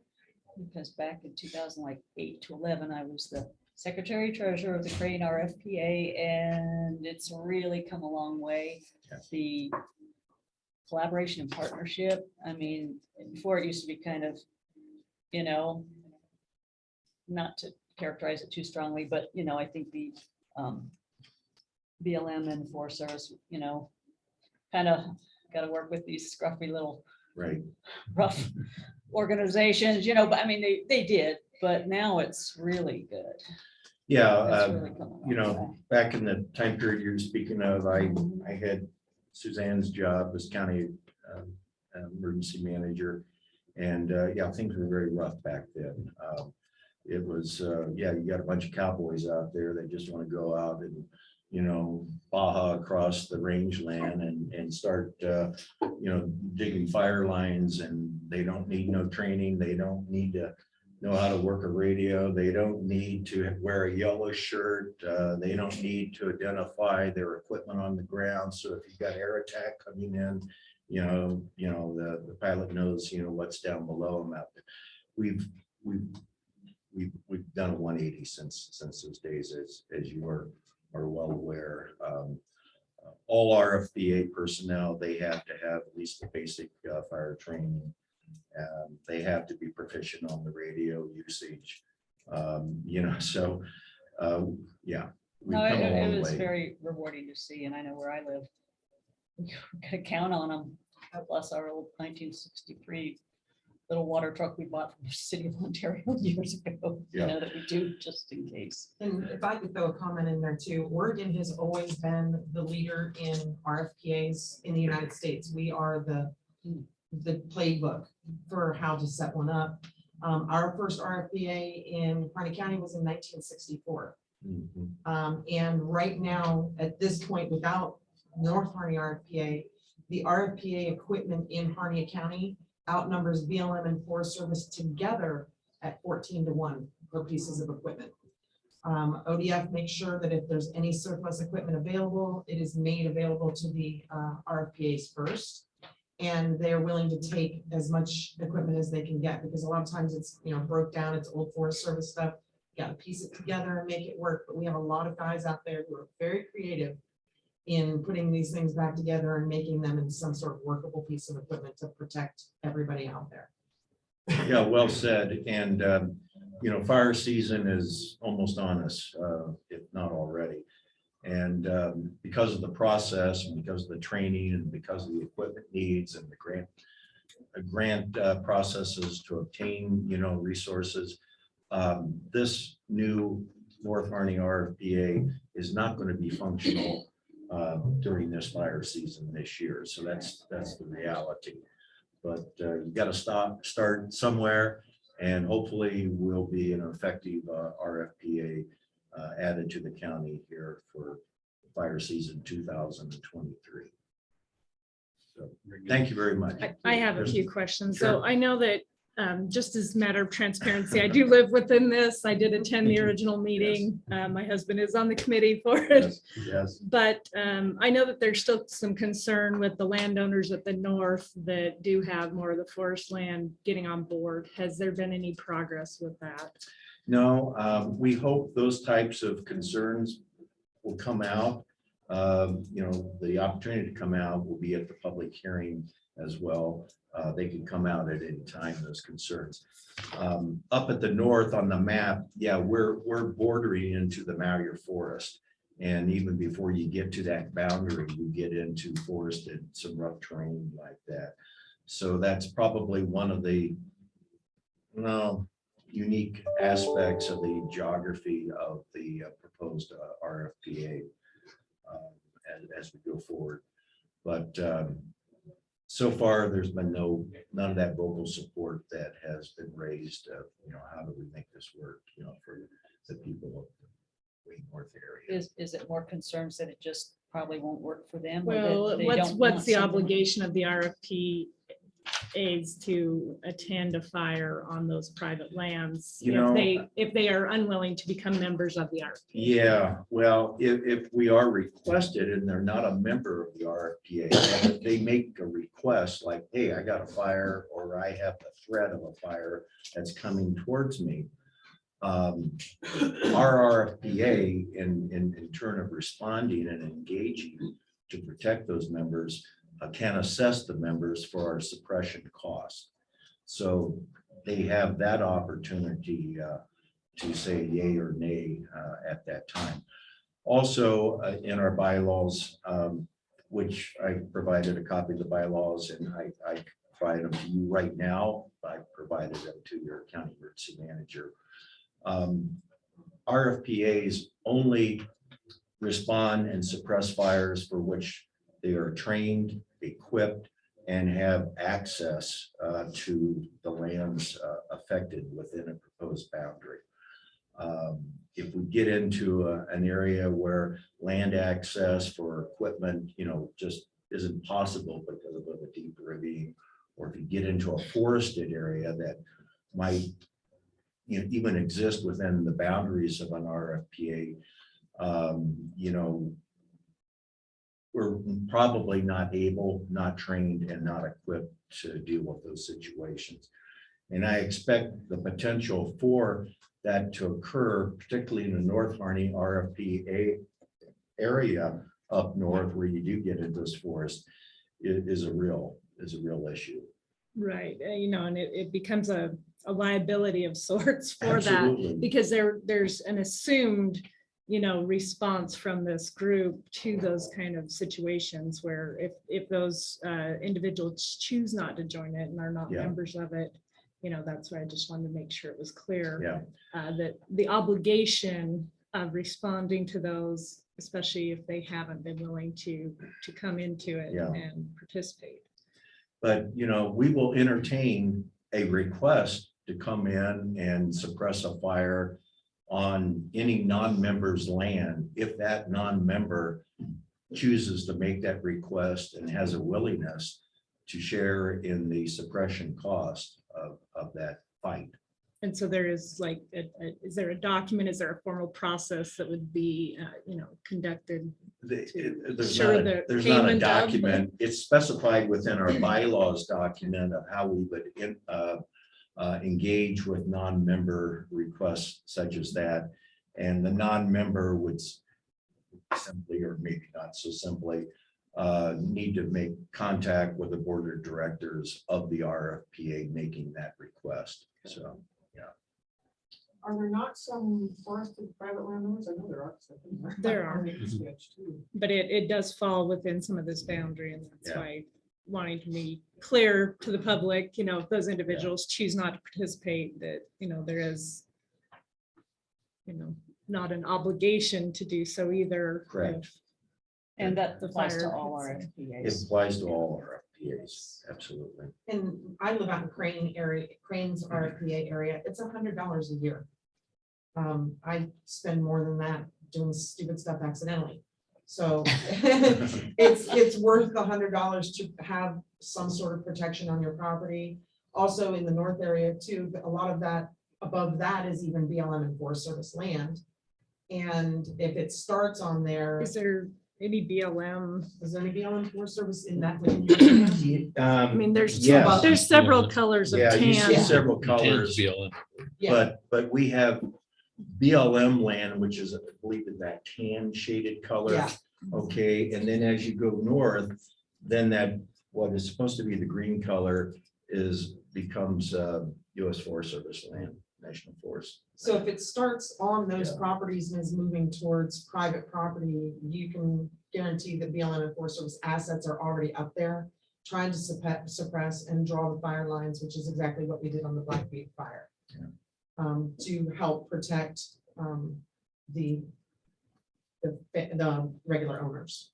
because back in 2008 to 11, I was the secretary treasurer of the Crane RFPA, and it's really come a long way. The collaboration and partnership, I mean, before it used to be kind of, not to characterize it too strongly, but, I think the BLM and Forest Service, kind of got to work with these scruffy little Right. rough organizations, but I mean, they did, but now it's really good. Yeah, It's really come a long way. back in the time period you're speaking of, I had Suzanne's job as county emergency manager. And yeah, things were very rough back then. It was, you got a bunch of cowboys out there that just want to go out and, baja across the rangeland and start, digging fire lines, and they don't need no training. They don't need to know how to work a radio. They don't need to wear a yellow shirt. They don't need to identify their equipment on the ground. So if you've got air attack coming in, the pilot knows, what's down below them out there. We've done a 180 since those days, as you are well aware. All RFPA personnel, they have to have at least the basic fire training. They have to be proficient on the radio usage. So yeah. we've No, come a long it was way. very rewarding to see, and I know where I live. We could count on them. Plus our old 1963 little water truck we bought from the city of Ontario years ago, Yeah. that we do just in case. And if I could throw a comment in there too, Oregon has always been the leader in RFPAs in the United States. We are the playbook for how to set one up. Our first RFPA in Harney County was in 1964. Mhm. And right now, at this point, without North Harney RFPA, the RFPA equipment in Harney County outnumbers BLM and Forest Service together at 14-1 for pieces of equipment. ODF makes sure that if there's any surplus equipment available, it is made available to the RFPAs first. And they're willing to take as much equipment as they can get, because a lot of times it's, broke down, it's old Forest Service stuff. You gotta piece it together and make it work. But we have a lot of guys out there who are very creative in putting these things back together and making them in some sort of workable piece of equipment to protect everybody out there. Yeah, well said. And, fire season is almost on us, if not already. And because of the process, and because of the training, and because of the equipment needs and the grant processes to obtain, resources, this new North Harney RFPA is not going to be functional during this fire season this year. So that's the reality. But you got to start somewhere, and hopefully will be an effective RFPA added to the county here for fire season 2023. So thank you very much. I have a few questions. So I know that just as a matter of transparency, I do live within this. I did attend the original meeting. My husband is on the committee for it. Yes. But I know that there's still some concern with the landowners at the north that do have more of the forest land getting on board. Has there been any progress with that? No, we hope those types of concerns will come out. The opportunity to come out will be at the public hearing as well. They can come out at any time, those concerns. Up at the north on the map, yeah, we're bordering into the Malheur Forest. And even before you get to that boundary, you get into forested, some rough terrain like that. So that's probably one of the unique aspects of the geography of the proposed RFPA as we go forward. But so far, there's been none of that vocal support that has been raised of, how do we make this work, for the people of the Wayne North area. Is it more concerns that it just probably won't work for them? or that Well, they what's don't want the someone- obligation of the RFP aides to attend a fire on those private lands? If they are unwilling to become members of the RFP? Yeah, well, if we are requested and they're not a member of the RFPA, and if they make a request like, hey, I got a fire, or I have the threat of a fire that's coming towards me. Our RFPA in turn of responding and engaging to protect those members can assess the members for our suppression cost. So they have that opportunity to say yay or nay at that time. Also, in our bylaws, which I provided a copy of the bylaws, and I provide them to you right now. I provided them to your county emergency manager. RFPAs only respond and suppress fires for which they are trained, equipped, and have access to the lands affected within a proposed boundary. If we get into an area where land access for equipment, just isn't possible because of a deep ravine, or if you get into a forested area that might even exist within the boundaries of an RFPA, we're probably not able, not trained, and not equipped to deal with those situations. And I expect the potential for that to occur, particularly in the North Harney RFPA area up north, where you do get into this forest, is a real issue. Right, and it becomes a liability of sorts for Absolutely. that, because there's an assumed, response from this group to those kind of situations where if those individuals choose not to join it and are not Yeah. members of it, that's why I just wanted to make sure it was clear. Yeah. That the obligation of responding to those, especially if they haven't been willing to come into it Yeah. and participate. But, we will entertain a request to come in and suppress a fire on any non-member's land if that non-member chooses to make that request and has a willingness to share in the suppression cost of that fight. And so there is is there a document, is there a formal process that would be, conducted? There's Sure, not the there's not a payment of- document. It's specified within our bylaws document of how we would engage with non-member requests such as that. And the non-member would simply, or maybe not so simply, need to make contact with the board of directors of the RFPA making that request. So, Are there not some forested private landowners? I know there are. There are. Sketch too. But it does fall within some of this boundary, and that's Yeah. why wanting to be clear to the public, if those individuals choose not to participate, that, there is, not an obligation to do so either. Correct. if And that the applies to fire all hits them. it RFPAs. applies to all RFPAs, absolutely. And I live out in Crane's RFPA area. It's $100 a year. I spend more than that doing stupid stuff accidentally. So it's worth the $100 to have some sort of protection on your property. Also in the north area too, but a lot of that above that is even BLM and Forest Service land. And if it starts on there, Is there any BLM? is there any BLM Forest Service in that? within your- I mean, Yes. there's several colors of Yeah, you see tan. several colors, Yeah. but we have BLM land, which is, I believe, in that tan shaded color. Yeah. Okay, and then as you go north, then that, what is supposed to be the green color becomes US Forest Service land, National Forest. So if it starts on those Yeah. properties and is moving towards private property, you can guarantee that BLM and Forest Service assets are already up there trying to suppress and draw the fire lines, which is exactly what we did on the Blackfeet fire. Yeah. To help protect the regular owners.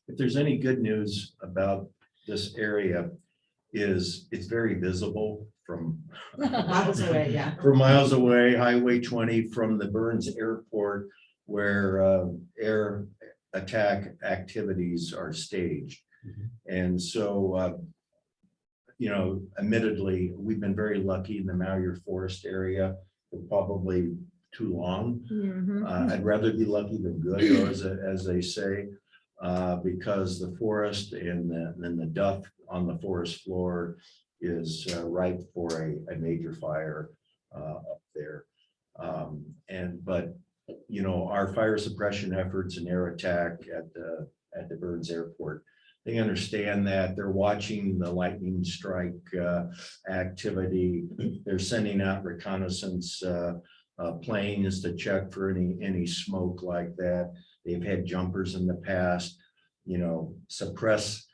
If there's any good news about this area it's very visible from Miles away, yeah. from miles away, Highway 20 from the Burns Airport where air attack activities are staged. And so, you know, admittedly, we've been very lucky in the Malheur Forest area for probably too long. I'd rather be lucky than good, as they say, because the forest and then the duff on the forest floor is ripe for a major fire up there. But you know, our fire suppression efforts and air attack at the Burns Airport, they understand that. They're watching the lightning strike activity. They're sending out reconnaissance planes to check for any smoke like that. They've had jumpers in the past, you know, suppress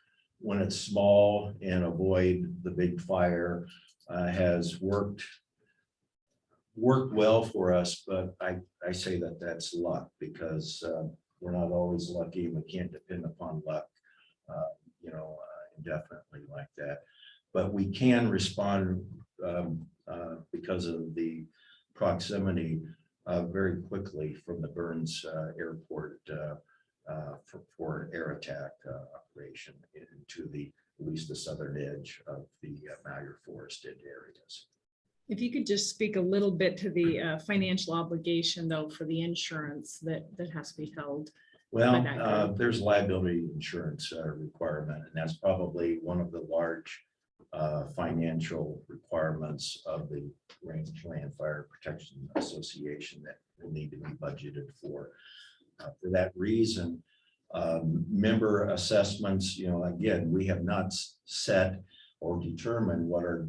when it's small and avoid the big fire. Has worked well for us, but I say that that's luck because we're not always lucky. We can't depend upon luck, you know, indefinitely like that. But we can respond because of the proximity very quickly from the Burns Airport for air attack operation into at least the southern edge of the Malheur forested areas. If you could just speak a little bit to the financial obligation though for the insurance that has to be held. Well, there's liability insurance requirement, and that's probably one of the large financial requirements of the Rangeland Fire Protection Association that will need to be budgeted for. For that reason, member assessments, you know, again, we have not set or determined what our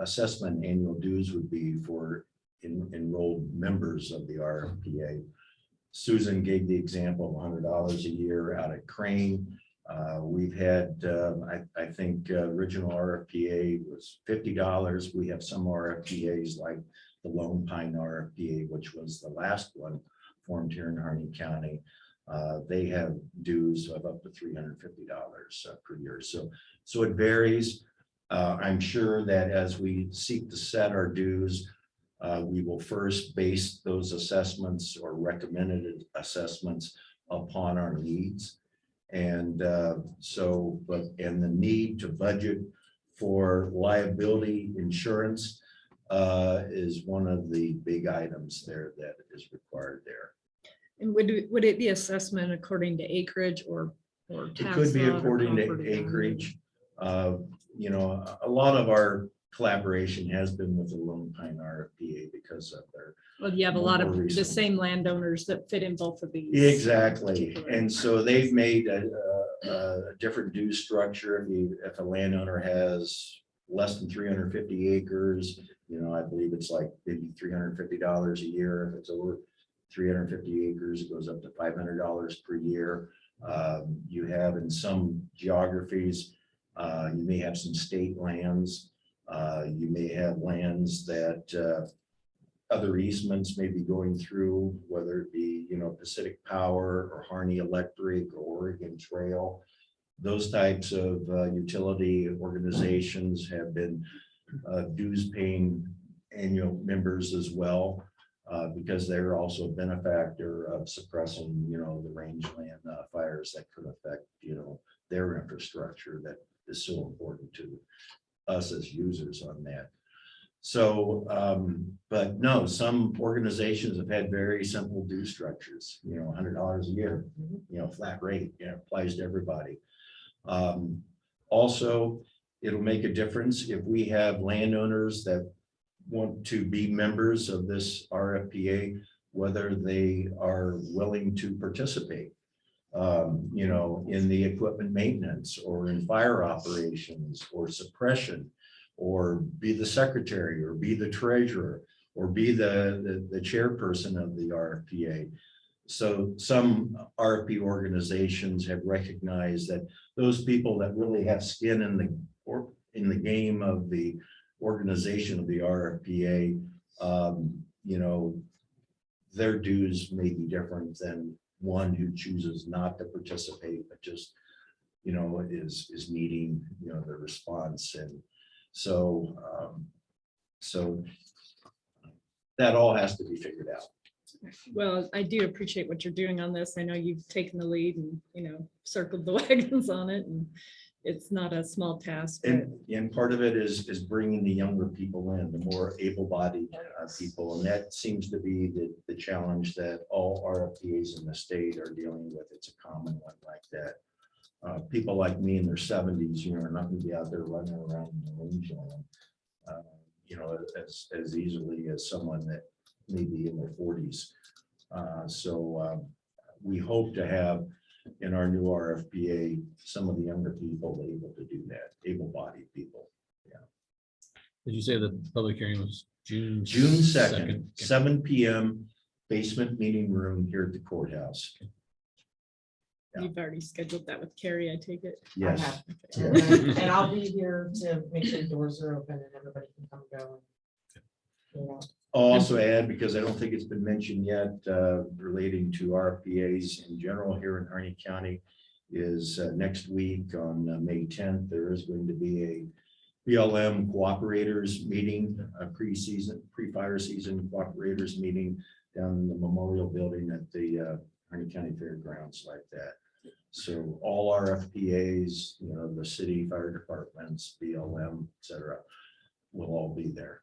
assessment annual dues would be for enrolled members of the RFPA. Susan gave the example of $100 a year out at Crane. We've had, I think, original RFPA was $50. We have some RFPAs like the Lone Pine RFPA, which was the last one formed here in Harney County. They have dues of up to $350 per year. So it varies. I'm sure that as we seek to set our dues, we will first base those assessments or recommended assessments upon our needs. And the need to budget for liability insurance is one of the big items there that is required there. And would it be assessment according to acreage or It tax could be lot or according to property value? acreage. You know, a lot of our collaboration has been with the Lone Pine RFPA because of their. Well, you have a lot of more the recent- same landowners that fit in both of these. Exactly, particular- and so they've made a different due structure. If a landowner has less than 350 acres, you know, I believe it's like maybe $350 a year. If it's over 350 acres, it goes up to $500 per year. You have in some geographies, you may have some state lands. You may have lands that other easements may be going through, whether it be, you know, Pacific Power or Harney Electric or Oregon Trail. Those types of utility organizations have been dues paying annual members as well, because they're also a benefactor of suppressing, you know, the rangeland fires that could affect, you know, their infrastructure that is so important to us as users on that. So, but no, some organizations have had very simple due structures, you know, $100 a year, you know, flat rate, you know, applies to everybody. Also, it'll make a difference if we have landowners that want to be members of this RFPA, whether they are willing to participate, you know, in the equipment maintenance or in fire operations or suppression, or be the secretary or be the treasurer or be the chairperson of the RFPA. So some RFP organizations have recognized that those people that really have skin in the game of the organization of the RFPA, you know, their dues may be different than one who chooses not to participate, but just, is needing, the response. And so, so that all has to be figured out. Well, I do appreciate what you're doing on this. I know you've taken the lead and, circled the wagons on it, and it's not a small task. But And part of it is bringing the younger people in, the more able-bodied people. And that seems to be the challenge that all RFPAs in the state are dealing with. It's a common one like that. People like me in their 70s, are not going to be out there running around in the range as easily as someone that may be in their 40s. So we hope to have in our new RFPA some of the younger people able to do that, able-bodied people. Did you say the public hearing was June 2nd, 7 p.m. basement meeting room here at the courthouse. Yeah. you've already scheduled that with Carrie, I take it. Yes. have. And I'll be here to make sure the doors are open and everybody can come and go. I'll also add, because I don't think it's been mentioned yet, relating to RFPAs in general here in Harney County, is next week on May 10th, there is going to be a BLM cooperators meeting, a pre-fire season cooperators meeting down in the Memorial Building at the Harney County Fairgrounds like that. So all RFPAs, the city, fire departments, BLM, et cetera, will all be there.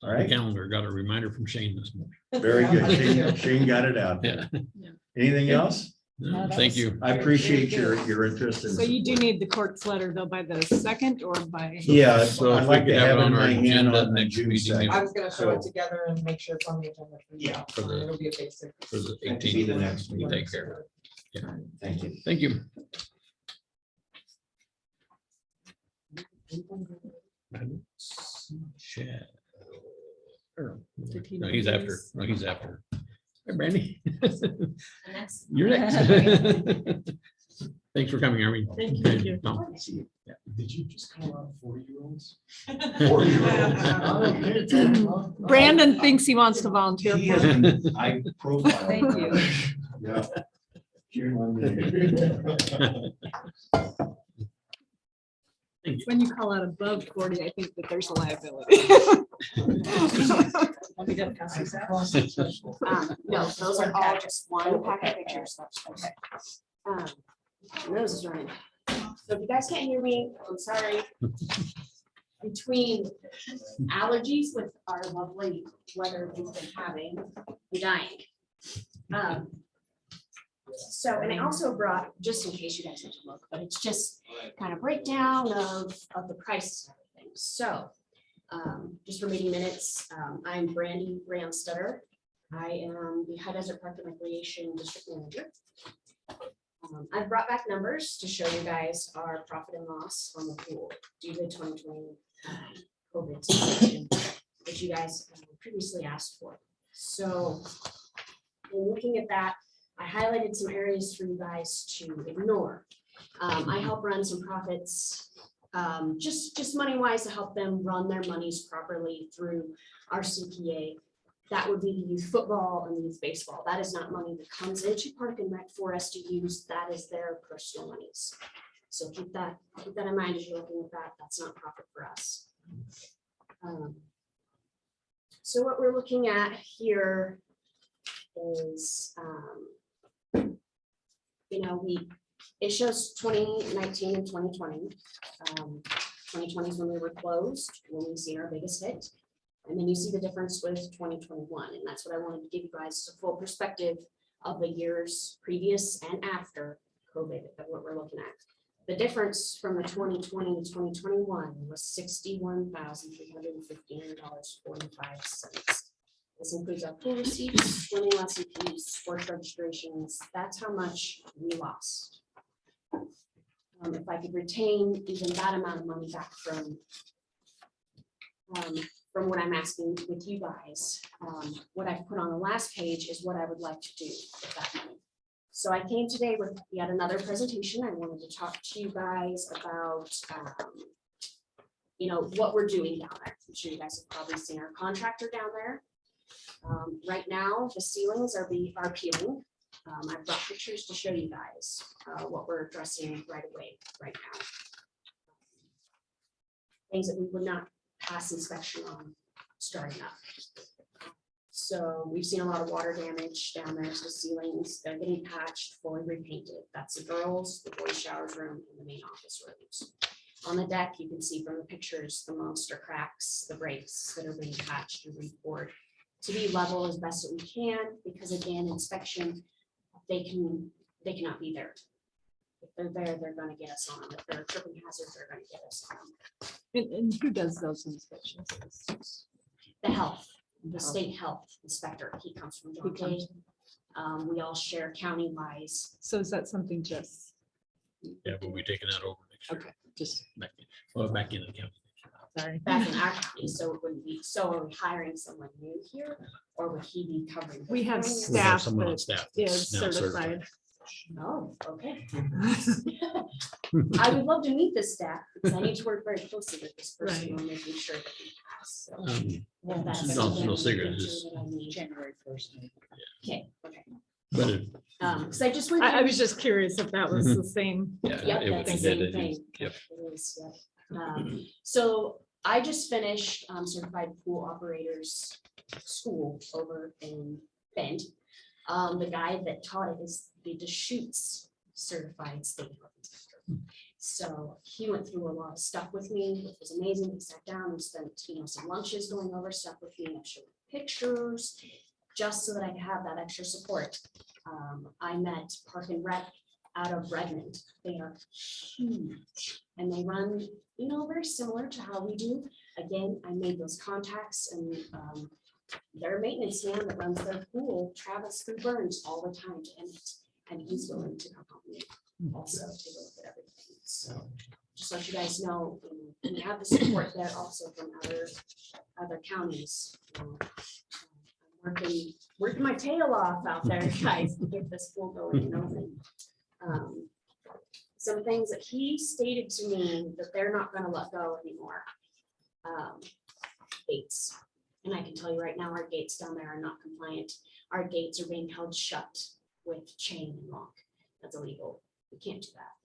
All right. The calendar got a reminder from Shane this morning. Very good. Shane got it out there. Yeah. Anything else? No, thank you. I appreciate your interest in. So you do support. need the court's letter though by the 2nd or by? Yeah, So I'd if we like could to have have it it in on our my hand agenda on the next June meeting, 2nd. I was gonna throw it So- together and make sure it's on the agenda. Yeah, for the- It'll be a basic. For the That could be the 18th. next We'll meeting. take care of it. Thank you. Thank you. Chad. Did he No, know he's he after. was- No, he's after. Hey, Brandy. next. You're next. Thanks for coming, Army. Thank you. Tom. Did you just call out 40-year-olds? Brandon thinks he wants to volunteer. He for has it. been, I profiled. Thank you. Yeah. It's when you call out above 40, I think that there's a liability. No, those are all just one packet of pictures. Okay. My nose is running. So if you guys can't hear me, I'm sorry. Between allergies with our lovely weather we've been having, I'm dying. So, and I also brought, just in case you guys need to look, but it's just kind of breakdown of the price and everything. So, just for meeting minutes, I'm Brandy Ramstetter. I am the High Desert Park and Recreation District Manager. I've brought back numbers to show you guys our profit and loss on the pool due to 2020 COVID situation that you guys previously asked for. So, in looking at that, I highlighted some areas for you guys to ignore. I help run some profits, just money wise to help them run their monies properly through our CPA. That would be the youth football and youth baseball. That is not money that comes into Park and Rec for us to use. That is their personal monies. So keep that in mind as you're looking at that. That's not profit for us. So what we're looking at here is, it shows 2019 and 2020. 2020 is when we were closed, when we see our biggest hit. And then you see the difference with 2021. And that's what I wanted to give you guys, a full perspective of the years previous and after COVID, of what we're looking at. The difference from the 2020 to 2021 was $61,315.45. This includes our pool receipts, swimming lesson fees, sports registrations. That's how much we lost. If I could retain even that amount of money back from what I'm asking with you guys, what I've put on the last page is what I would like to do with that money. So I came today with yet another presentation. I wanted to talk to you guys about, what we're doing down there. I'm sure you guys have probably seen our contractor down there. Right now, the ceilings are peeling. I've brought pictures to show you guys what we're addressing right away, right now. Things that we would not pass inspection on starting up. So we've seen a lot of water damage down there to the ceilings. They're getting patched, fully repainted. That's the girls, the boys' showers room, and the main office rooms. On the deck, you can see from the pictures, the monster cracks, the breaks that are being patched and re-poured to be level as best that we can, because again, inspection, they cannot be there. If they're there, they're gonna get us on them. If they're a tripping hazard, they're gonna get us on them. And who does those inspections? The health, the state health inspector, he comes from John Day. We all share county wise. So is that something just? Yeah, we'll be taking that over next year. Okay, just, Back in the county. sorry. Back in our county, so it wouldn't be, so are we hiring someone new here, or would he be covering? We have the- We have staff someone on that staff is that's now certified. Oh, okay. I would love to meet this staff, because I need to work very closely with this person on making sure that we pass, so. if that's No something cigarette, that just- I need. January 1st. Okay, okay. But it, Because I just went. I was just curious if that was the same. yeah. Yep, it that's would- the same that is- thing. Yep. It is, yep. So I just finished certified pool operators school over in Bend. The guy that taught it is the Deschutes certified state health inspector. So he went through a lot of stuff with me, which was amazing. We sat down and spent, some lunches going over stuff with me. I showed pictures just so that I could have that extra support. I met Park and Rec out of Redmond. They are huge and they run, very similar to how we do. Again, I made those contacts and their maintenance man that runs their pool travels through Burns all the time to Emmett, and he's willing to come help me also take a look at everything. So just let you guys know, we have the support there also from other counties. I'm working my tail off out there, guys, to get this pool going, and some things that he stated to me that they're not gonna let go anymore. Gates. And I can tell you right now, our gates down there are not compliant. Our gates are being held shut with chain and lock. That's illegal. We can't do that.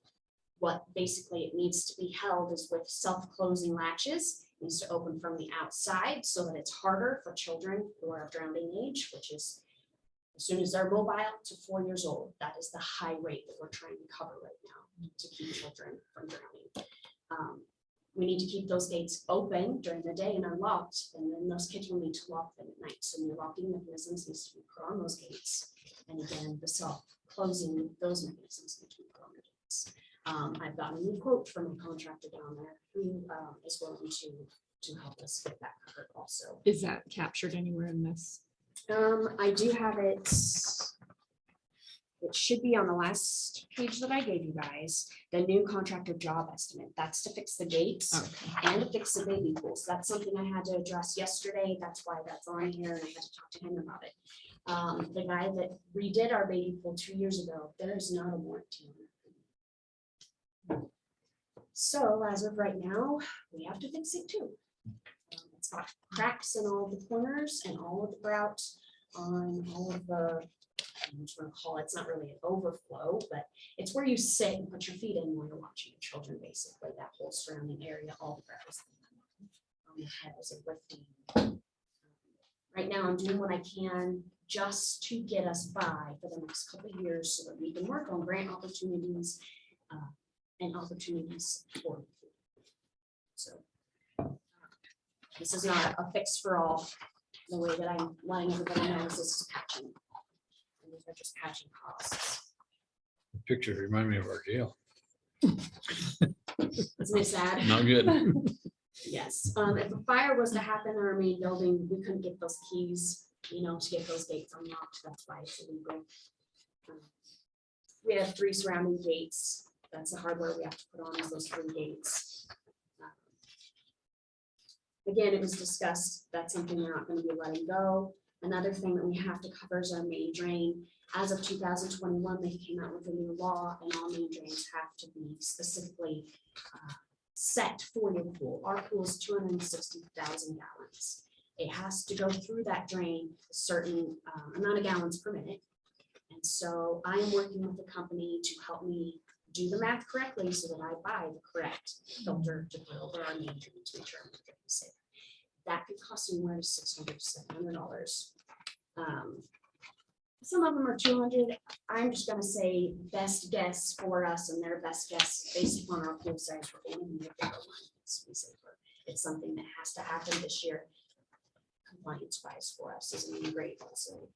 What basically it needs to be held is with self-closing latches. It needs to open from the outside so that it's harder for children who are of drowning age, which is as soon as they're mobile to 4 years old. That is the high rate that we're trying to cover right now to keep children from drowning. We need to keep those gates open during the day and unlocked, and then those kids will need to lock them at night. So new locking mechanisms needs to be put on those gates. And again, the self-closing, those mechanisms need to be put on the gates. I've gotten a new quote from a contractor down there who is willing to help us get that covered also. Is that captured anywhere in this? I do have it. It should be on the last page that I gave you guys, the new contractor job estimate. That's to fix the gates and to fix the baby pools. That's something I had to address yesterday. That's why that's on here, and I had to talk to him about it. The guy that redid our baby pool 2 years ago, there is not a warranty on it. So as of right now, we have to fix it too. It's got cracks in all the corners and all of the grout on all of the, I'm just gonna call it, it's not really an overflow, but it's where you sit and put your feet in when you're watching your children, basically, that whole surrounding area, all the grout on the heads of lifting. Right now, I'm doing what I can just to get us by for the next couple of years so that we can work on grant opportunities and opportunities for the food. So this is not a fix for all. The way that I'm letting everybody know is this is patching. And these are just patching costs. Pictures remind me of our jail. Isn't it sad? Not good. Yes, if a fire was to happen in our main building, we couldn't get those keys, to get those gates unlocked. That's why it's illegal. We have 3 surrounding gates. That's the hardware we have to put on is those 3 gates. Again, it was discussed, that's something we're not going to be letting go. Another thing that we have to cover is our main drain. As of 2021, they came out with a new law and all main drains have to be specifically set for your pool. Our pool is 260,000 gallons. It has to go through that drain a certain amount of gallons per minute. And so I am working with the company to help me do the math correctly so that I buy the correct filter to put over our main drain to make sure I'm getting safe. That could cost anywhere to $600 to $700. Some of them are 200. I'm just gonna say best guess for us and their best guess based upon our pool size. We're going to need a bigger one. To be safer. It's something that has to happen this year. Compliance wise for us isn't even great also.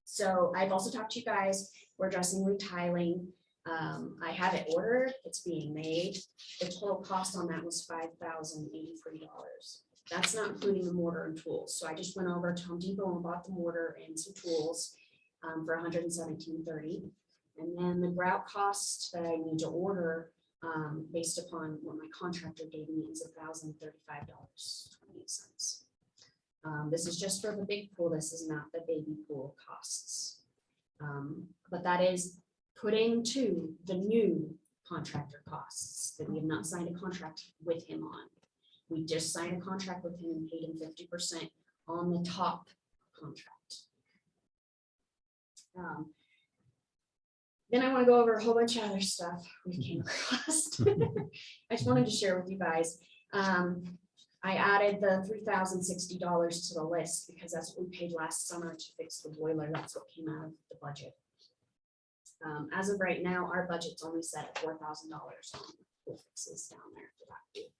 So I've also talked to you guys. We're addressing retiling. I have it ordered. It's being made. The total cost on that was $5,083. That's not including the mortar and tools. So I just went over to Home Depot and bought the mortar and some tools for $117.30. And then the grout cost that I need to order based upon what my contractor gave me is $1,035.28. This is just for the big pool. This is not the baby pool costs. But that is put into the new contractor costs that we have not signed a contract with him on. We just signed a contract with him and paid him 50% on the top contract. Then I want to go over a whole bunch of other stuff we came across. I just wanted to share with you guys. I added the $3,060 to the list because that's what we paid last summer to fix the boiler. That's what came out of the budget. As of right now, our budget's only set at $4,000 on pool fixes down there for that pool.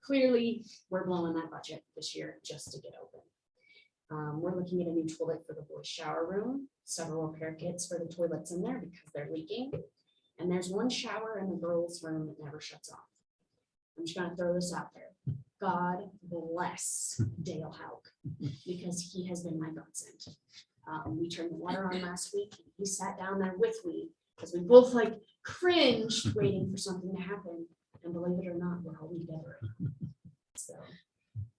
Clearly, we're blowing that budget this year just to get open. We're looking at a new toilet for the boys' shower room, several repair kits for the toilets in there because they're leaking. And there's one shower in the girls' room that never shuts off. I'm just gonna throw this out there. God bless Dale Hauk because he has been my godsend. We turned the water on last week. And he sat down there with me because we both like cringed waiting for something to happen. And believe it or not, we're all together. So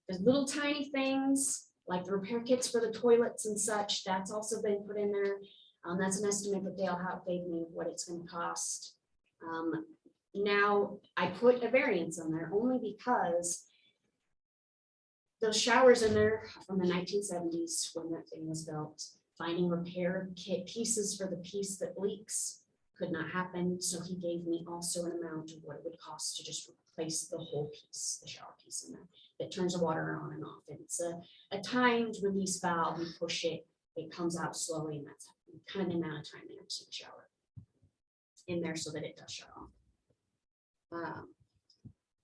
there's little tiny things like the repair kits for the toilets and such. That's also been put in there. That's an estimate that Dale Hauk gave me of what it's going to cost. Now I put a variance on there only because those showers in there from the 1970s when that thing was built, finding repair kit pieces for the piece that leaks could not happen. So he gave me also an amount of what it would cost to just replace the whole piece, the shower piece in there that turns the water on and off. And it's a timed release valve. You push it, it comes out slowly, and that's kind of the amount of time they have to take a shower in there so that it does shut off.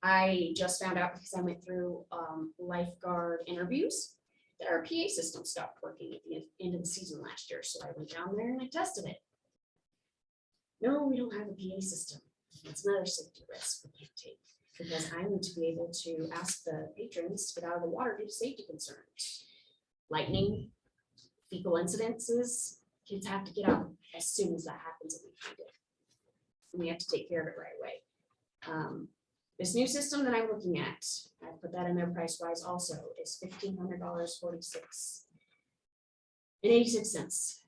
I just found out because I went through lifeguard interviews that our PA system stopped working at the end of the season last year. So I went down there and I tested it. No, we don't have a PA system. That's another safety risk we can't take because I need to be able to ask the patrons to get out of the water due to safety concerns. Lightning, fecal incidences, kids have to get out as soon as that happens and we find it. And we have to take care of it right away. This new system that I'm looking at, I put that in there price wise also, is $1,546.86.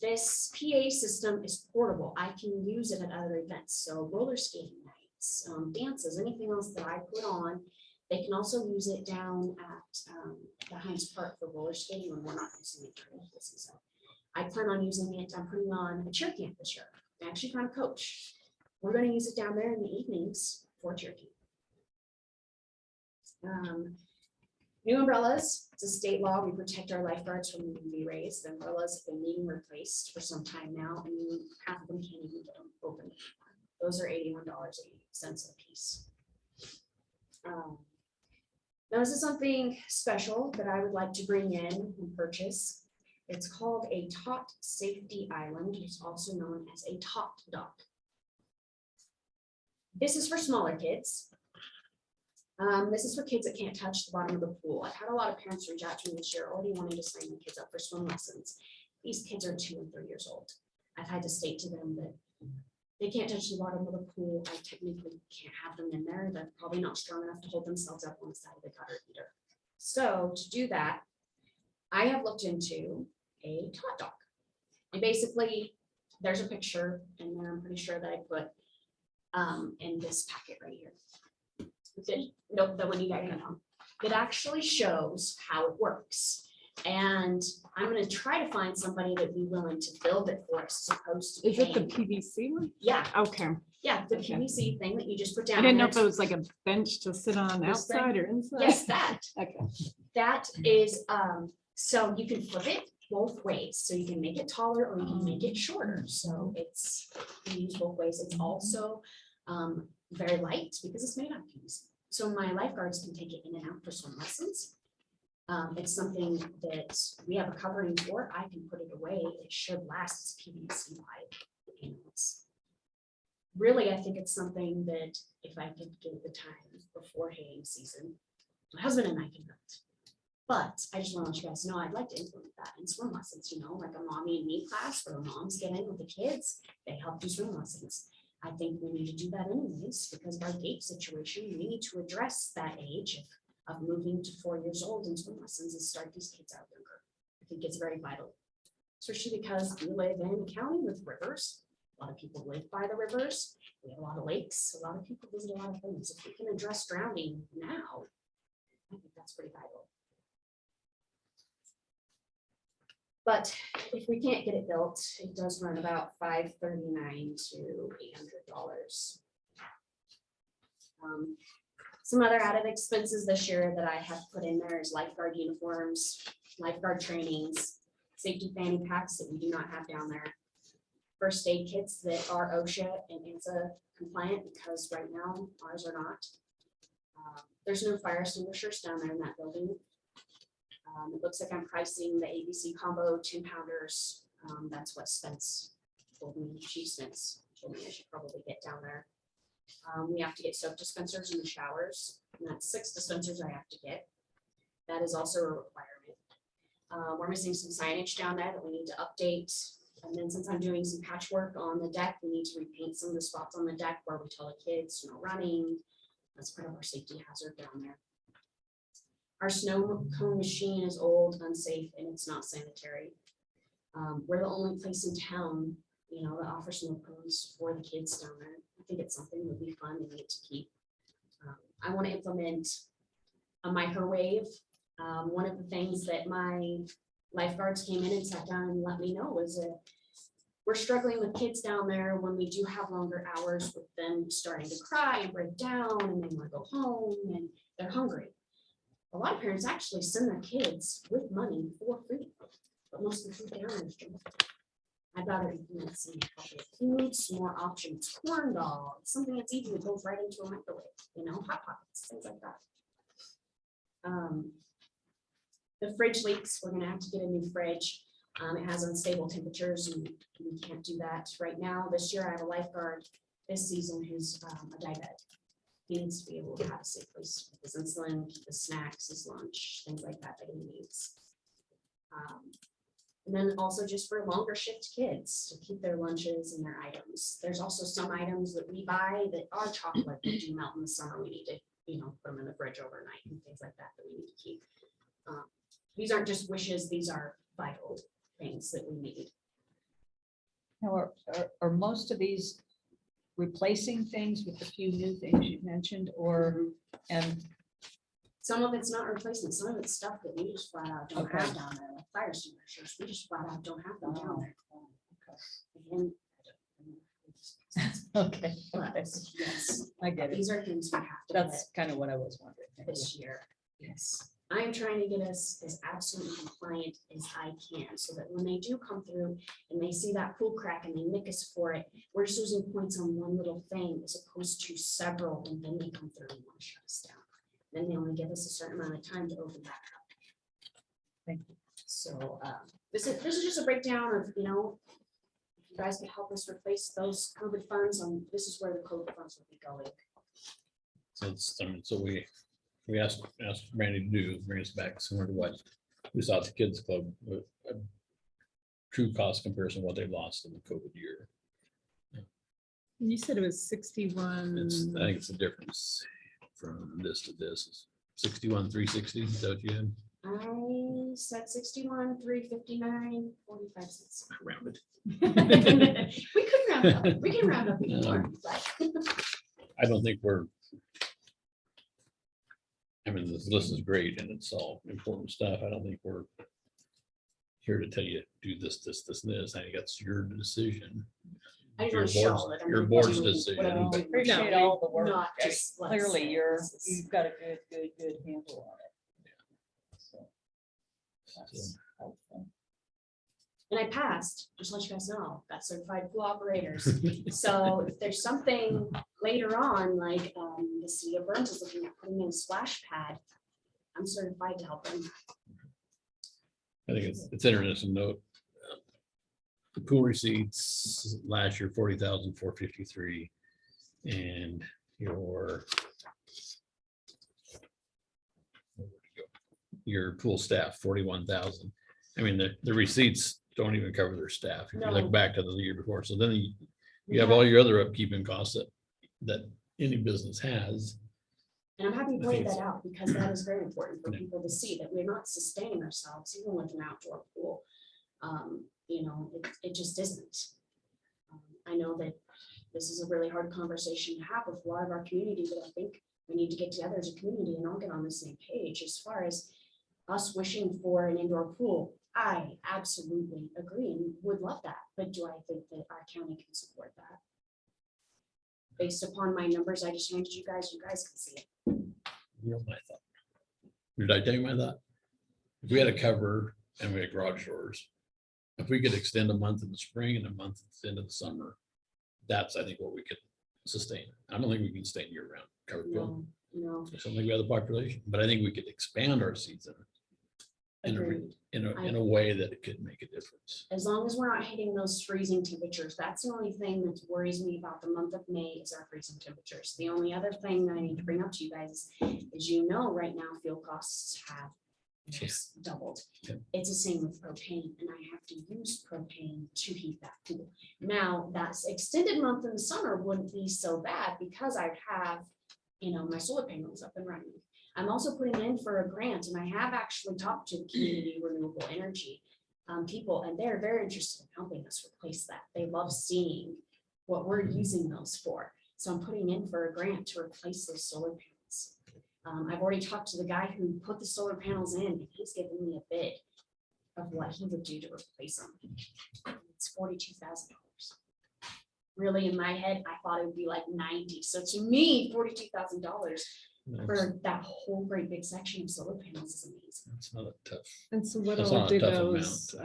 This PA system is portable. I can use it at other events. So roller skating nights, dances, anything else that I put on. They can also use it down at the Heinz Park for roller skating when we're not using it during the season. I plan on using it. I'm putting on a cheer camp this year. I actually found a coach. We're going to use it down there in the evenings for cheer camp. New umbrellas. It's a state law. We protect our lifeguards from UV rays. The umbrellas have been needing replaced for some time now, and half of them can't even get them open. Those are $81.80 a piece. Now, this is something special that I would like to bring in and purchase. It's called a Tot Safety Island. It's also known as a Tot Dock. This is for smaller kids. This is for kids that can't touch the bottom of the pool. I've had a lot of parents reach out to me this year already wanting to sign their kids up for swim lessons. These kids are 2 and 3 years old. I've had to state to them that they can't touch the bottom of the pool. I technically can't have them in there. They're probably not strong enough to hold themselves up on the side of the gutter either. So to do that, I have looked into a Tot Dock. And basically, there's a picture in there. I'm pretty sure that I put in this packet right here. Nope, the one you got on. It actually shows how it works. And I'm gonna try to find somebody that'd be willing to build it for us as opposed to. Is it the paying- PVC one? Yeah, Okay. yeah, the Okay. PVC thing that you just put down. I didn't know and if it was like a bench to sit on This thing? outside or inside. Yes, that. Okay. That is, so you can flip it both ways. So you can make it taller or you can make it shorter. So it's, you use both ways. It's also very light because it's made out of PVC. So my lifeguards can take it in and out for swim lessons. It's something that we have a covering for. I can put it away. It should last. It's PVC wide. You know, it's really, I think it's something that if I could get the time before haying season, my husband and I can build. But I just want to let you guys know, I'd like to implement that in swim lessons, you know, like a mommy and me class where the moms get in with the kids, they help do swim lessons. I think we need to do that anyways, because of our gate situation, we need to address that age of moving to 4 years old in swim lessons and start these kids out younger. I think it's very vital, especially because we live in a county with rivers. A lot of people live by the rivers. We have a lot of lakes. A lot of people visit a lot of things. If we can address drowning now, I think that's pretty vital. But if we can't get it built, it does run about $539 to $800. Some other added expenses this year that I have put in there is lifeguard uniforms, lifeguard trainings, safety fanny packs that we do not have down there, first aid kits that are OSHA and ANSA compliant, because right now ours are not. There's no fire extinguishers down there in that building. It looks like I'm pricing the ABC combo 10-pounders. That's what Spence told me. Chief Spence told me I should probably get down there. We have to get soap dispensers in the showers, and that's 6 dispensers I have to get. That is also a requirement. We're missing some signage down there that we need to update. And then since I'm doing some patchwork on the deck, we need to repaint some of the spots on the deck where we tell the kids, you know, running. That's part of our safety hazard down there. Our snow cone machine is old, unsafe, and it's not sanitary. We're the only place in town, you know, that offers snow cones for the kids down there. I think it's something that would be fun and neat to keep. I want to implement a microwave. One of the things that my lifeguards came in and sat down and let me know was that we're struggling with kids down there when we do have longer hours with them starting to cry and break down and they want to go home and they're hungry. A lot of parents actually send their kids with money for food, but most of the food down there is junk. I'd rather implement some healthy food, some more options, corn dogs, something that's easy that goes right into a microwave, you know, hot pockets, things like that. The fridge leaks, we're gonna have to get a new fridge. It has unstable temperatures and we can't do that right now. This year I have a lifeguard this season who's a diabetic. He needs to be able to have a safe place with his insulin, his snacks, his lunch, things like that that he needs. And then also just for longer shift kids to keep their lunches and their items. There's also some items that we buy that are chocolate that do melt in the summer. We need to, you know, put them in the fridge overnight and things like that that we need to keep. These aren't just wishes, these are vital things that we need. Now, are most of these replacing things with the few new things you mentioned, or, and some of it's not replacement, some of it's stuff that we just flat out don't Okay. have down there, like fire extinguishers, we just flat out don't have them down there. And okay, but, yes, I get it. these are things we have to That's kind of what I was wondering. get this year. Yes, I'm trying to get us as absolutely compliant as I can, so that when they do come through and they see that pool crack and they nick us for it, we're just losing points on one little thing as opposed to several, and then they come through and want to shut us down. Then they only give us a certain amount of time to open back up. Thank you. So this is just a breakdown of, you know, if you guys could help us replace those COVID funds, this is where the COVID funds will be going. So it's, so we asked Randy to do, bring us back similar to what we saw at the Kids Club, a true cost comparison of what they lost in the COVID year. You said it was 61. I think it's the difference from this to this is 61,360. Is that what you had? I said 61, 359, 45 cents. Rounded. We could round up. We can round up anymore. I don't think we're. I mean, this list is great and it's all important stuff. I don't think we're here to tell you, do this, this, this, and this. I think that's your decision. I just Your want to show board's, that I'm your doing board's what I'm decision. doing. but- Appreciate all the work. Not just, let's Clearly, say you're, this is- you've got a good handle on it. So, that's helpful. And I passed, just to let you guys know, got certified pool operators. So if there's something later on, like the city of Burns is looking at putting in a splash pad, I'm certified to help them. I think it's interesting to note. The pool receipts last year, 40,453, and your pool staff, 41,000. I mean, the receipts don't even cover their staff. If you No. look back to the year before, so then you have all your other upkeep and costs that any business has. And I'm happy to I point think that it's- out because that is very important for Yeah. people to see that we're not sustaining ourselves even with an outdoor pool. You know, it just isn't. I know that this is a really hard conversation to have with a lot of our community, but I think we need to get together as a community and all get on the same page as far as us wishing for an indoor pool. I absolutely agree and would love that, but do I think that our county can support that? Based upon my numbers I just handed you guys can see it. You know my thought. Did I tell you my thought? If we had a cover and we had garage doors, if we could extend a month in the spring and a month at the end of the summer, that's, I think, what we could sustain. I don't think we can sustain year round covered pool. No, I don't think we have the population, but I think we could expand our season agreed. in a way that it could make a difference. As long as we're not hitting those freezing temperatures, that's the only thing that worries me about the month of May is our freezing temperatures. The only other thing that I need to bring up to you guys is, you know, right now fuel costs have just doubled. Yeah. It's the same with propane, and I have to use propane to heat that pool. Now, that's extended month in the summer wouldn't be so bad because I'd have, you know, my solar panels up and running. I'm also putting in for a grant, and I have actually talked to the community renewable energy people, and they're very interested in helping us replace that. They love seeing what we're using those for. So I'm putting in for a grant to replace those solar panels. I've already talked to the guy who put the solar panels in, and he's given me a bid of what he would do to replace them. It's $42,000. Really, in my head, I thought it would be like 90. So to me, $42,000 for that whole great big section of solar panels is amazing. It's not a tough. And so what That's all not a do tough those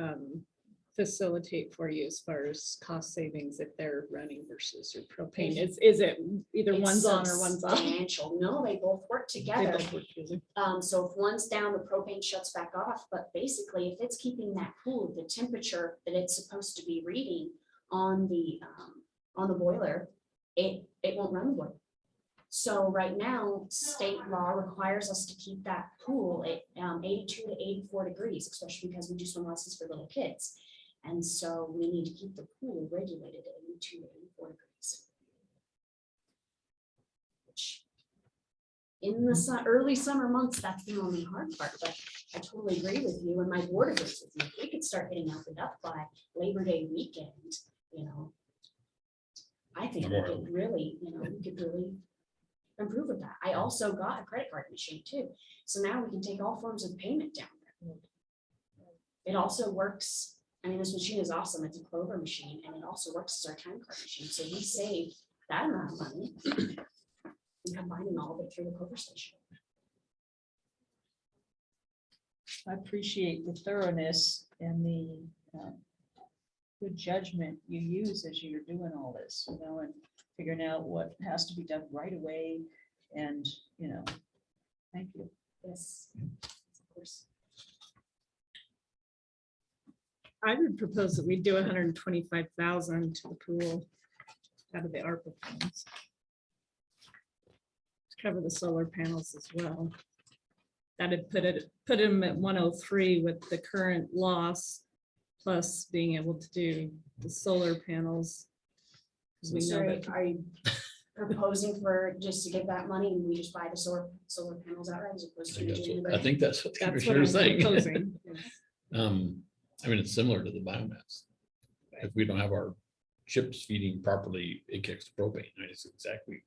facilitate for you as far as cost savings if they're running versus your propane? Is it either It's one's on or one's off? substantial. No, they both work They together. both work together. So if one's down, the propane shuts back off, but basically if it's keeping that cool, the temperature that it's supposed to be reading on the boiler, it won't run the boiler. So right now, state law requires us to keep that pool at 82 to 84 degrees, especially because we do swim lessons for little kids. And so we need to keep the pool regulated at 82 to 84 degrees. Which in the early summer months, that's the only hard part, but I totally agree with you and my board agrees with you. If we could start getting opened up by Labor Day weekend, you know, I think we could really, we could really improve with that. I also got a credit card machine too. So now we can take all forms of payment down there. It also works. I mean, this machine is awesome. It's a Clover machine and it also works as our time card machine. So we save that amount of money and combining all of it through the Clover station. I appreciate the thoroughness and the good judgment you use as you're doing all this, and figuring out what has to be done right away. And, thank you. Yes, of course. I would propose that we do 125,000 to the pool out of the ARPA funds. To cover the solar panels as well. That'd put them at 103 with the current loss, plus being able to do the solar panels. 'Cause we know Sorry, that- are you proposing for just to get that money and we just buy the solar panels outright as opposed to? doing the I think that's what the That's what commissioner is I'm saying. proposing. I mean, it's similar to the biomass. If we don't have our chips feeding properly, it kicks the propane. I mean, it's exactly,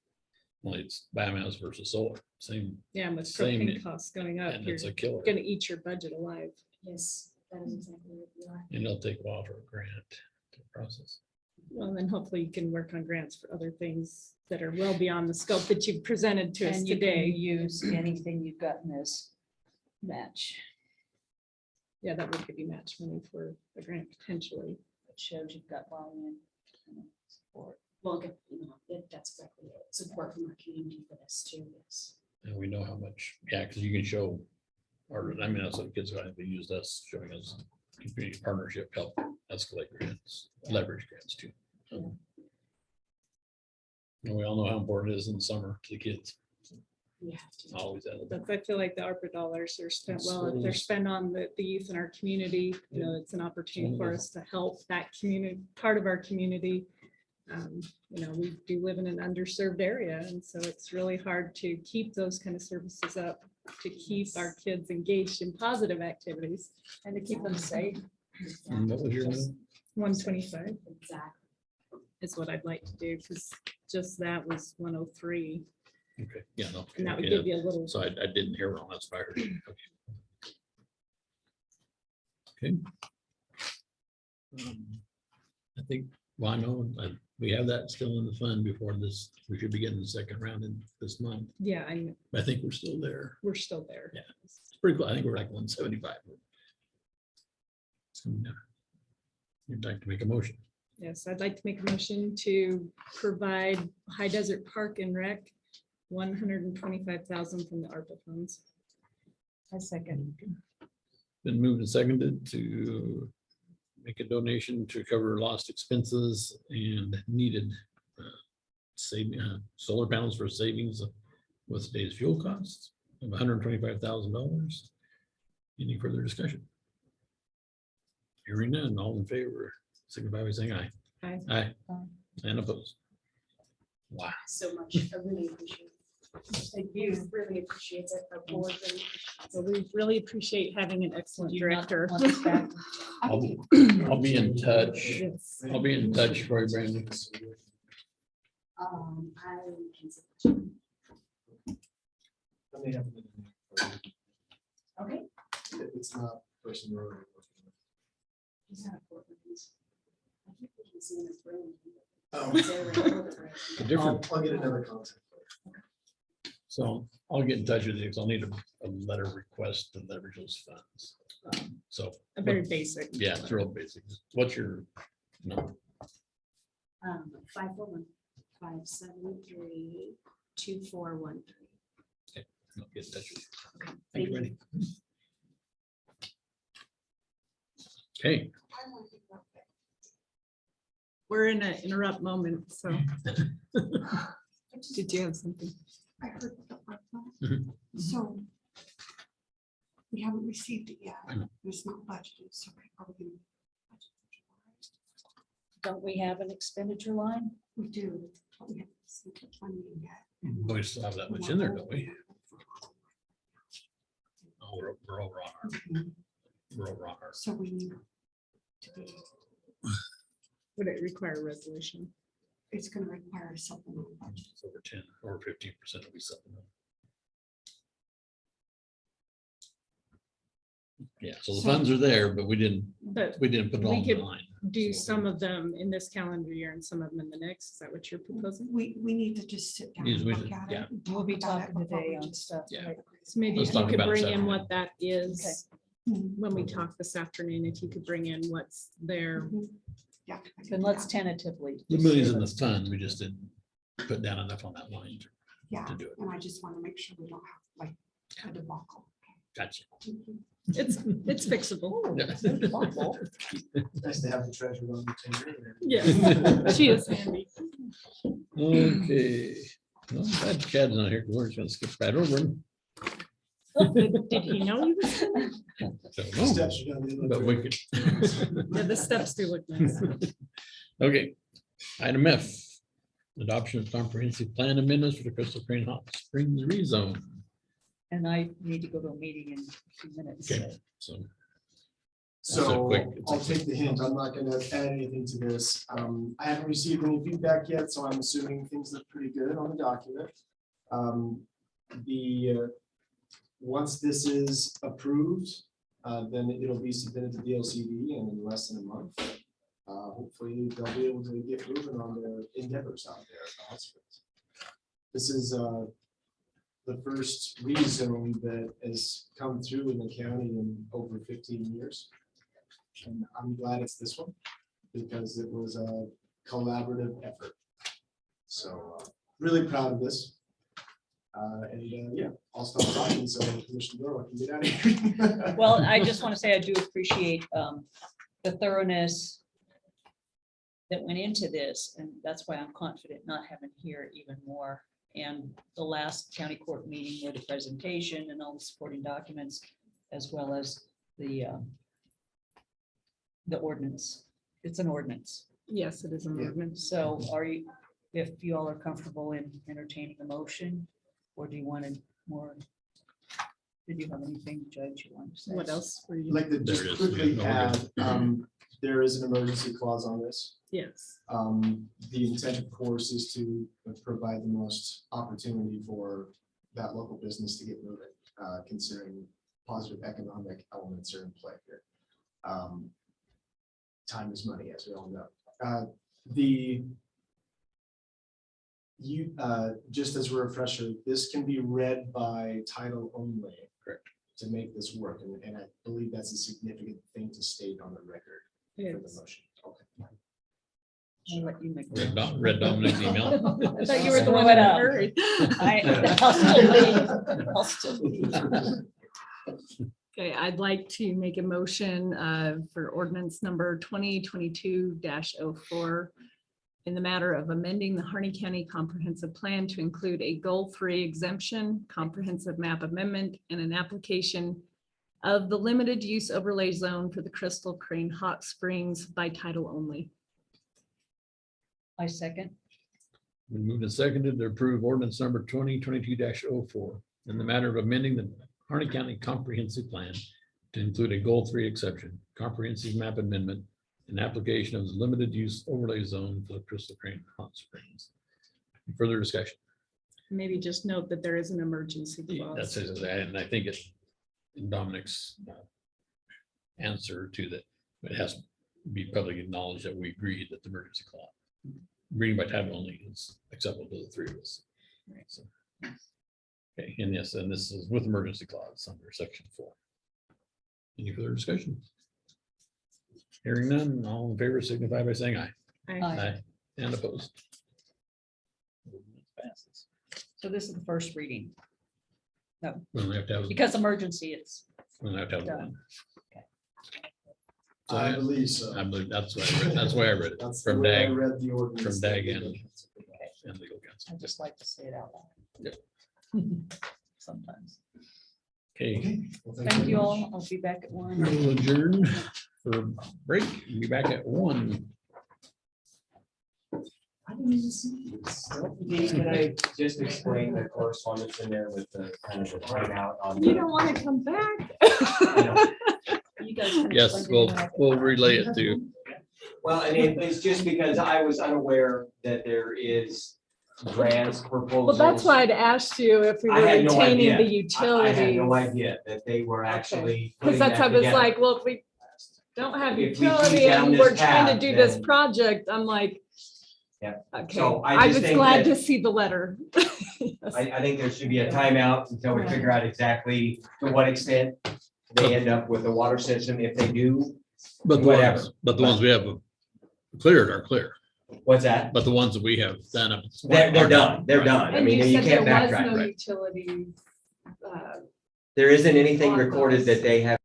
well, it's biomass versus solar, same. Yeah, with Same, propane costs going up, and you're it's a killer. gonna eat your budget alive. Yes, that is exactly what. you are. And it'll take a while for a grant to process. Well, then hopefully you can work on grants for other things that are well beyond the scope that you've presented to us And you can today. use anything you've gotten as match. Yeah, that would give you match money for a grant potentially. It shows you've got volume. Support. Well, good, that's exactly it. Support from our community for this too, yes. And we know how much, yeah, because you can show, or I mean, that's what kids, I think they used us, showing us community partnership, help escalate grants, leverage grants too. So, and we all know how important it is in the summer to the kids. We have to. Always at it. But I feel like the ARPA dollars are spent well. If they're spent on the youth in our community, it's an opportunity for us to help that community, part of our community. We do live in an underserved area, and so it's really hard to keep those kind of services up, to keep our kids engaged in positive activities and to keep them safe. And what was your name? 125 Exactly. is what I'd like to do, because just that was 103. Okay, yeah, no. And that would okay, give you a little. So I didn't hear wrong, that's fire. Okay. I think, well, I know, we have that still in the fund before this, we should be getting the second round in this month. Yeah, I think we're still there. we're still there. Yeah. It's pretty cool. I think we're like 175. It's coming down. You'd like to make a motion? Yes, I'd like to make a motion to provide High Desert Park and Rec 125,000 from the ARPA funds. I second. Been moved and seconded to make a donation to cover lost expenses and needed saving solar panels for savings with today's fuel costs of $125,000. Any further discussion? Hearing none, all in favor, signify by saying aye. Aye. Aye. Aye. And opposed. Wow. So much. I really appreciate it. The youth really appreciates it. The board really appreciates So it. we really appreciate having an excellent Do you not director. want us back? I'll be in touch. Yes. I'll be in touch for you, Brandon. I can say- Let me have it. Okay. It's not person we're already working with. He's not important. I think we can see in his brain. Oh. The different, I'll get another contact. so I'll get in touch with you because I'll need a letter of request to leverage those funds. So, A very basic. yeah, it's real basic. What's your number? 541-573-2413. I'll get in touch with you. Okay, Thank you, Randy. Okay, We're in an interrupt moment, so. Did you have something? I heard the ARPA. Mhm. So we haven't received it yet. I know. It's not budgeted, so we're probably gonna budget for Don't we have an expenditure line? July. We do, but we haven't received the funding yet. we still have that much in there, don't we? Oh, we're over on our, we're over on our. So we need to be, Would it require a resolution? it's gonna require a supplemental budget. It's over 10 or 15% will be supplemental. Yeah, so the funds are there, but we didn't But put it we on the could line. do some of them in this calendar year and some of them in the next. Is that what you're proposing? We need to just sit down Yes, and we look did, at yeah. it. and We'll talk be about it talking before today we on just- stuff. Yeah. right? So maybe Let's if you talk could about it bring in separately. what that is, Mhm. when we talk this afternoon, if you could bring in what's there. Mhm. Yeah. I can Then do let's that. tentatively. The millions in the fund, we just didn't put down enough on that line Yeah, to do it. and I just want to make sure we don't have like a debacle. Gotcha. It's fixable. Yeah. Nice to have the treasure on the table. Yeah, she is handy. Okay. Well, I'm glad Chad's not here. We're just gonna skip right over him. Did he know he was coming? Don't know, Steps are gonna be a little but we tricky. could. Yeah, the steps do look nice. Okay, item F, adoption of comprehensive plan amendments for the Crystal Crane Hot Springs rezone. And I need to go to a meeting in a few minutes. Okay, so. That's a So quick- I'll take the hint. I'm not gonna add anything to this. I haven't received any feedback yet, so I'm assuming things look pretty good on the document. Once this is approved, then it'll be submitted to the LCD and in less than a month. Hopefully they'll be able to get moving on their endeavors out there at the hot springs. This is the first rezone that has come through in the county in over 15 years. And I'm glad it's this one because it was a collaborative effort. So really proud of this. Yeah, I'll stop talking so Commissioner Doyle can get out of here. Well, I just want to say I do appreciate the thoroughness that went into this, and that's why I'm confident not having here even more. And the last county court meeting with the presentation and all the supporting documents, as well as the ordinance. It's an ordinance. Yes, it is an ordinance. So are you, if you all are comfortable in entertaining a motion, or do you want to more? Did you have anything, Judge, you want to say? What else were you? I'd like to just quickly add, there is an emergency clause on this. Yes. The intent, of course, is to provide the most opportunity for that local business to get moving, considering positive economic elements are in play here. Time is money, as we all know. Just as a refresher, this can be read by title only. Correct. To make this work, and I believe that's a significant thing to state on the record for the motion. Okay. I'll let you make. Read Dominic's email. I thought you were the one in a hurry. I'll still leave. Okay, I'd like to make a motion for ordinance number 2022-04 in the matter of amending the Harney County Comprehensive Plan to include a goal-free exemption, comprehensive map amendment, and an application of the limited use overlay zone for the Crystal Crane Hot Springs by title only. I second. We moved and seconded to approve ordinance number 2022-04 in the matter of amending the Harney County Comprehensive Plan to include a goal-free exception, comprehensive map amendment, and application of the limited use overlay zone for the Crystal Crane Hot Springs. Further discussion. Maybe just note that there is an emergency clause. That says that, and I think it's in Dominic's answer to that. It has to be publicly acknowledged that we agreed that the emergency clause, reading by title only, is acceptable to the three of us. Right. So, okay, and yes, and this is with emergency clause under section 4. Any further discussion? Hearing none, all in favor signify by saying aye. Aye. And opposed. Passes. So this is the first reading. No, We only have to have, because emergency, it's we only have to have done. one. So I believe so. I believe that's why I read, that's why I read it That's the from way I DAG, read the ordinance. from DAG and legal counsel. I just like to say it out loud. Yep. Sometimes. Okay, Well, Thank you very all. much. I'll be back at 1. we'll adjourn for break. Be back at 1. I didn't even see this. Dee, can I just explain the correspondence in there with the kind of the timeout on? You don't want to come back? You guys can Yes, explain to me we'll relay it to. Well, and it's just because I was unaware that there is grants proposals. Well, that's why I'd asked you if we I were had no retaining idea. the I utilities. had no idea that they were actually. Because putting that's that how I was together. like, well, if we don't have If we keep utility down and this we're trying to path, do this then- project, I'm like. Yeah. Okay, So I I just was think glad that- to see the letter. I think there should be a timeout until we figure out exactly to what extent they end up with a water system. If they do, But the whatever. ones, we have cleared are clear, What's that? but the ones that we have done up. They're done. They're Right. done. I And mean, you said can't there was backtrack. no Right. utility. There isn't anything on recorded those. that they have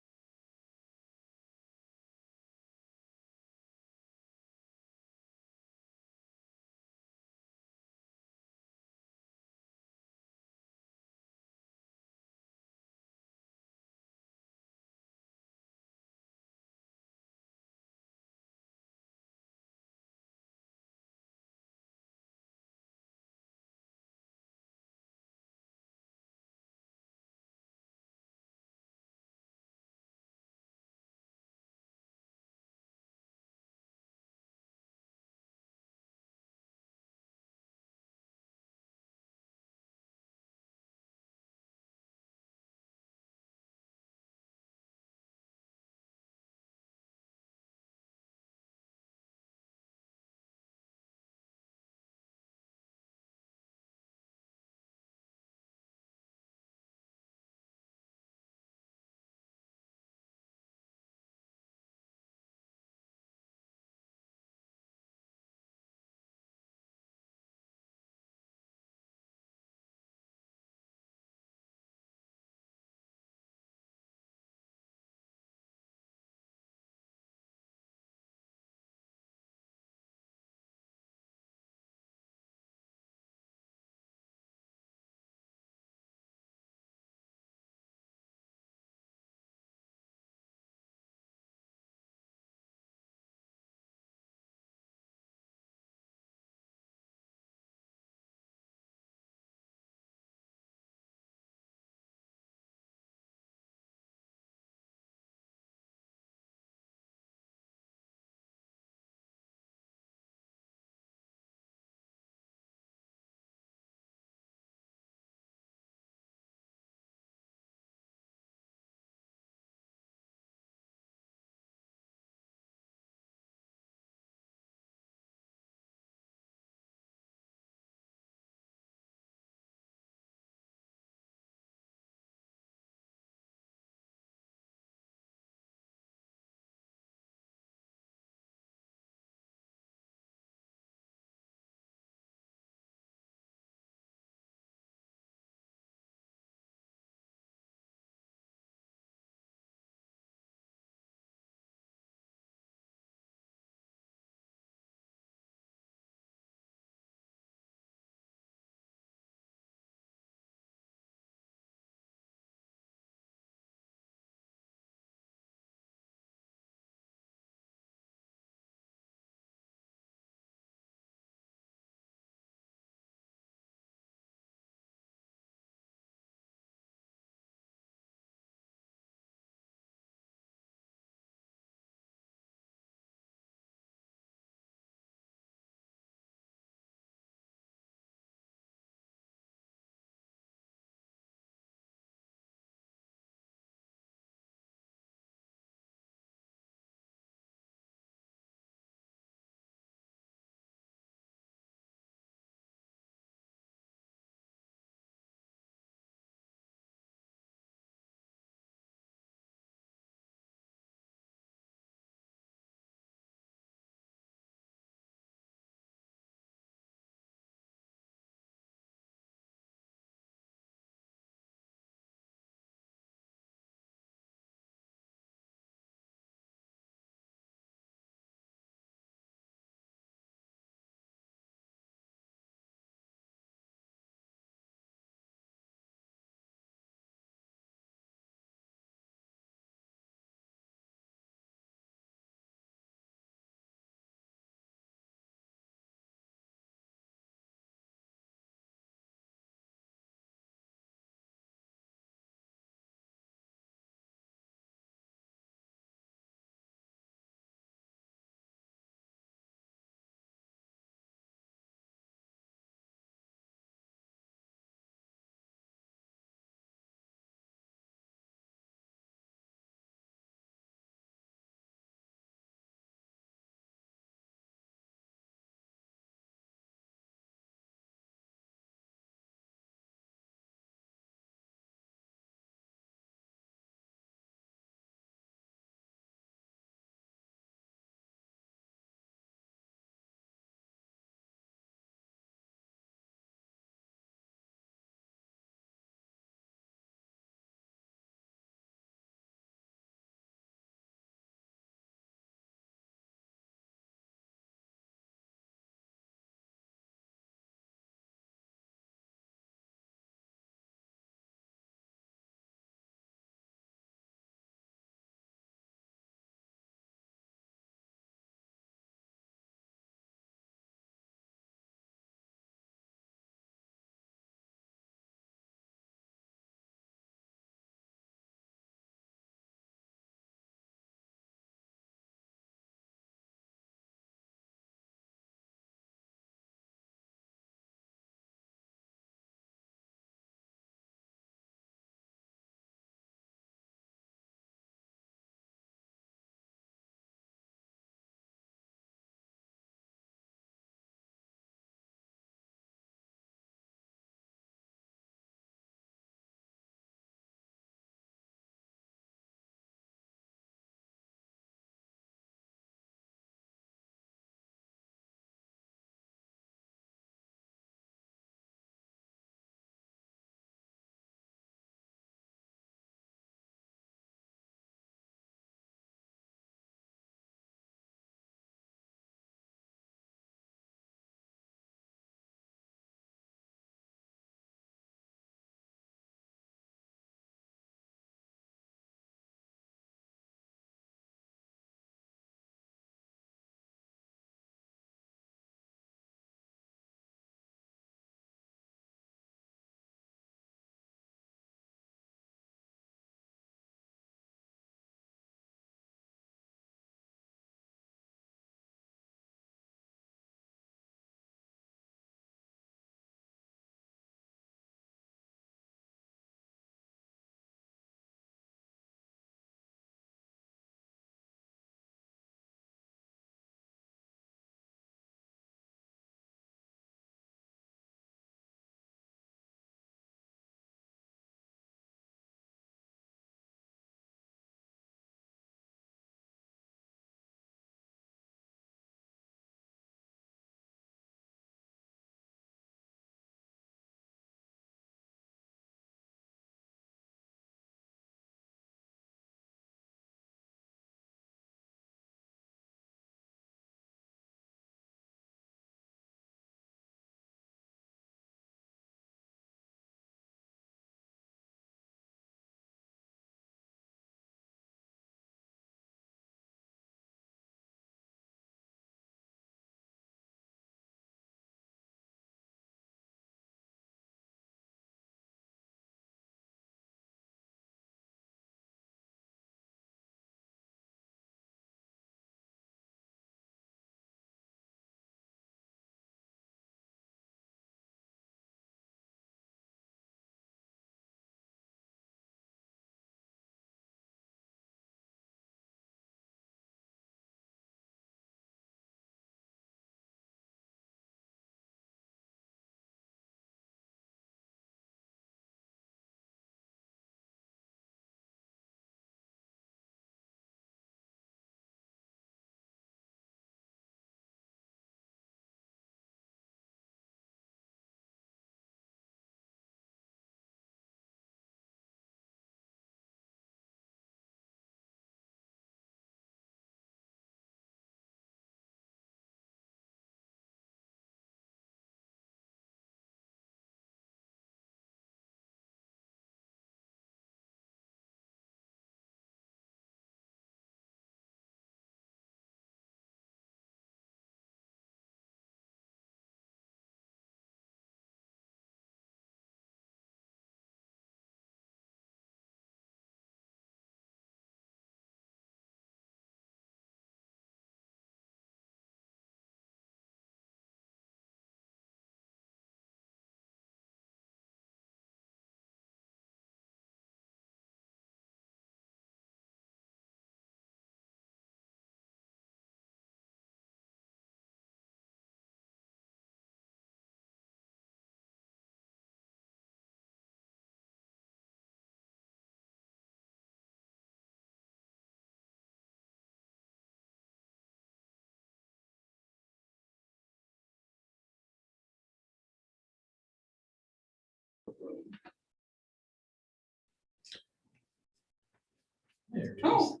There it is. Oh,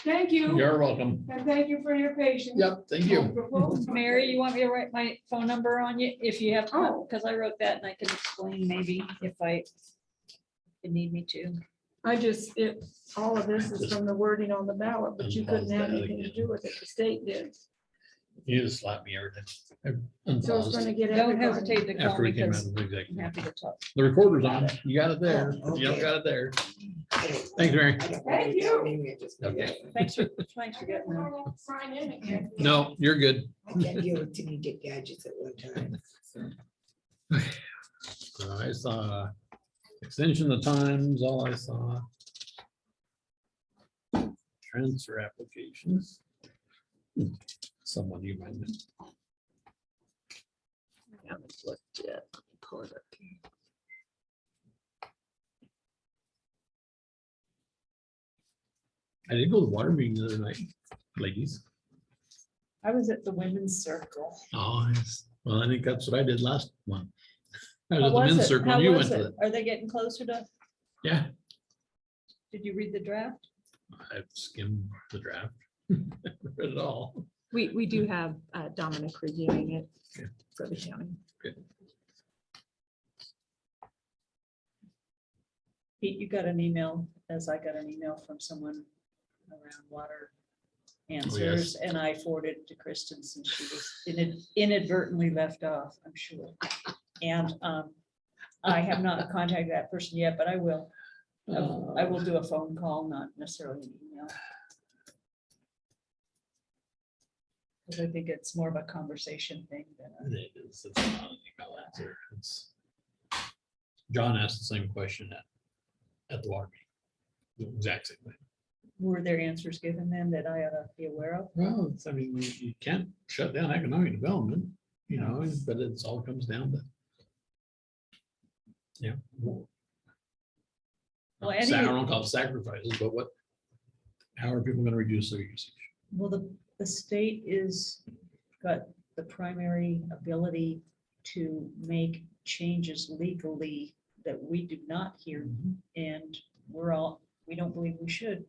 thank you. You're welcome. And thank you for your patience. Yep, thank you. Mary, you want me to write my phone number on you if you have, Oh. because I wrote that and I can explain maybe if you need me to. I just, all of this is from the wording on the ballot, but you couldn't have anything to do with it. The state did. You just slapped me everything. So it's gonna get Don't everybody. hesitate to call After me we came out because of the I'm executive. happy to talk. The recorder's on. You got it there. Oh, You don't okay. got it there. Thanks, Mary. Thank you. Okay. Thanks for getting that. Sign in again. No, you're good. I can't deal with too many gadgets at one time. So. I saw extension of times, all I saw. Transfer applications. Someone you might know. I haven't looked yet. Let me pull it up here. I did go to the water meeting the other night, ladies. I was at the women's circle. Oh, yes. Well, I think that's what I did last month. I was How at the was men's it? circle. How and You went was to it? it. Are they getting closer to, Yeah, did you read the draft? I've skimmed the draft. Read it all. We do have Dominic reviewing it Okay. for the county. Pete, you got an email, as I got an email from someone around water answers, and I forwarded it to Kristen since she was inadvertently left off, I'm sure. And I have not contacted that person yet, but I will. I will do a phone call, not necessarily an email. Because I think it's more of a conversation thing than It is. It's not an email answer. It's. John asked the same question at the water meeting. The exact same thing. were there answers given then that I ought to be aware of? Well, it's, I mean, you can't shut down economic development, you know, but it's all comes down to. Yeah. Well, I any- don't call it sacrifices, but how are people gonna reduce their usage? Well, the state is, got the primary ability to make changes legally that we do not here. And we don't believe we should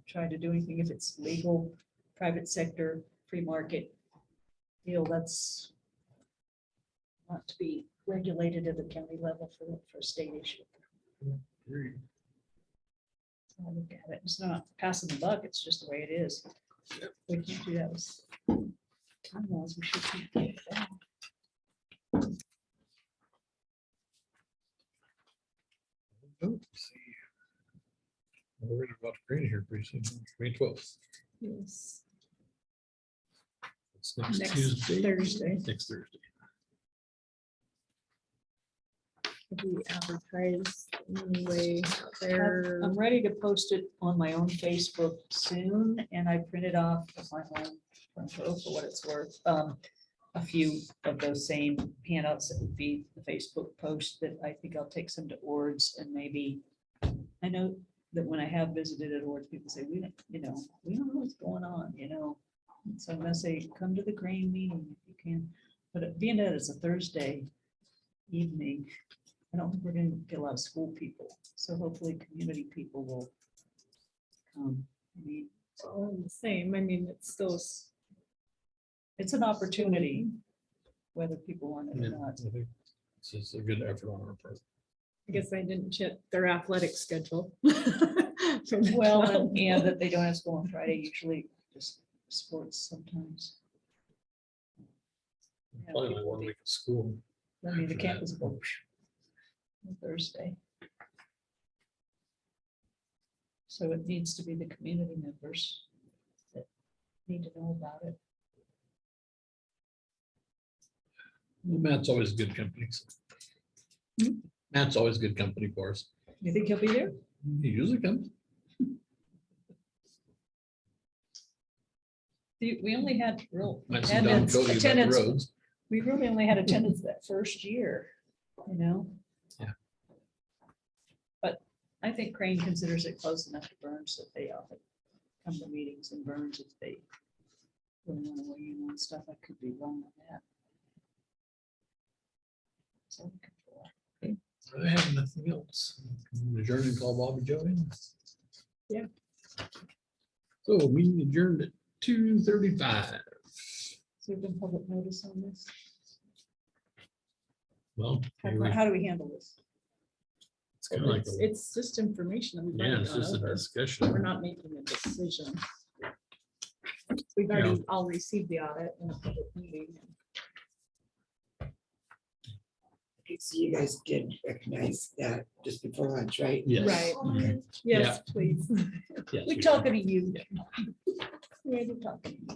try to do anything if it's legal, private sector, free market deal. That's not to be regulated at the county level for state issue. Agreed. I look at it, it's not passing the buck, it's just the way it is. We can't do that with town laws, we should can't do that. Oh, let's see. We're about to grade here pretty soon, May 12th. Yes. It's next Next Tuesday. Thursday. Next Thursday. We advertise anyway there. I'm ready to post it on my own Facebook soon, and I printed off of my own front row for what it's worth. A few of those same handouts that would be the Facebook post that I think I'll take some to Ords and maybe, I know that when I have visited at Ords, people say, we don't know what's going on, So I'm gonna say, come to the grain meeting if you can, but being that it's a Thursday evening, I don't think we're gonna get a lot of school people, so hopefully community people will come. It's all the same. I mean, it's still. It's an opportunity, whether people want it Yeah, or not. I think it's just a good effort on our part. I guess I didn't check their athletic schedule. Well, and that they don't have school on Friday, usually just sports sometimes. Yeah, Probably only people 1 be- week of school. I mean, the after campus that. will on Thursday. So it needs to be the community members that need to know about it. Well, Matt's always good company. So. Matt's always good company for us. You think he'll be there? He usually comes. We only had real Might sit down with Cody about the attendance. roads. We really only had attendance that first year, Yeah. But I think Crane considers it close enough to Burns that they often come to meetings in Burns if they really want to weigh in on stuff. I could be wrong on that. So I'm looking for- I have nothing else. Adjourn and call Bobby Joe in. Yeah. So meeting adjourned at 2:35. So we've been public notice on this. Well, How do we handle this? it's kind of like, It's just information. that we've already yeah, it's gone just a over. We're discussion. not making a decision. We've already all received the audit in a public meeting. Okay, so you guys did recognize that just before lunch, right? Yes. Right. Okay. Yes, please. Yes, We we talking to you. We're talking.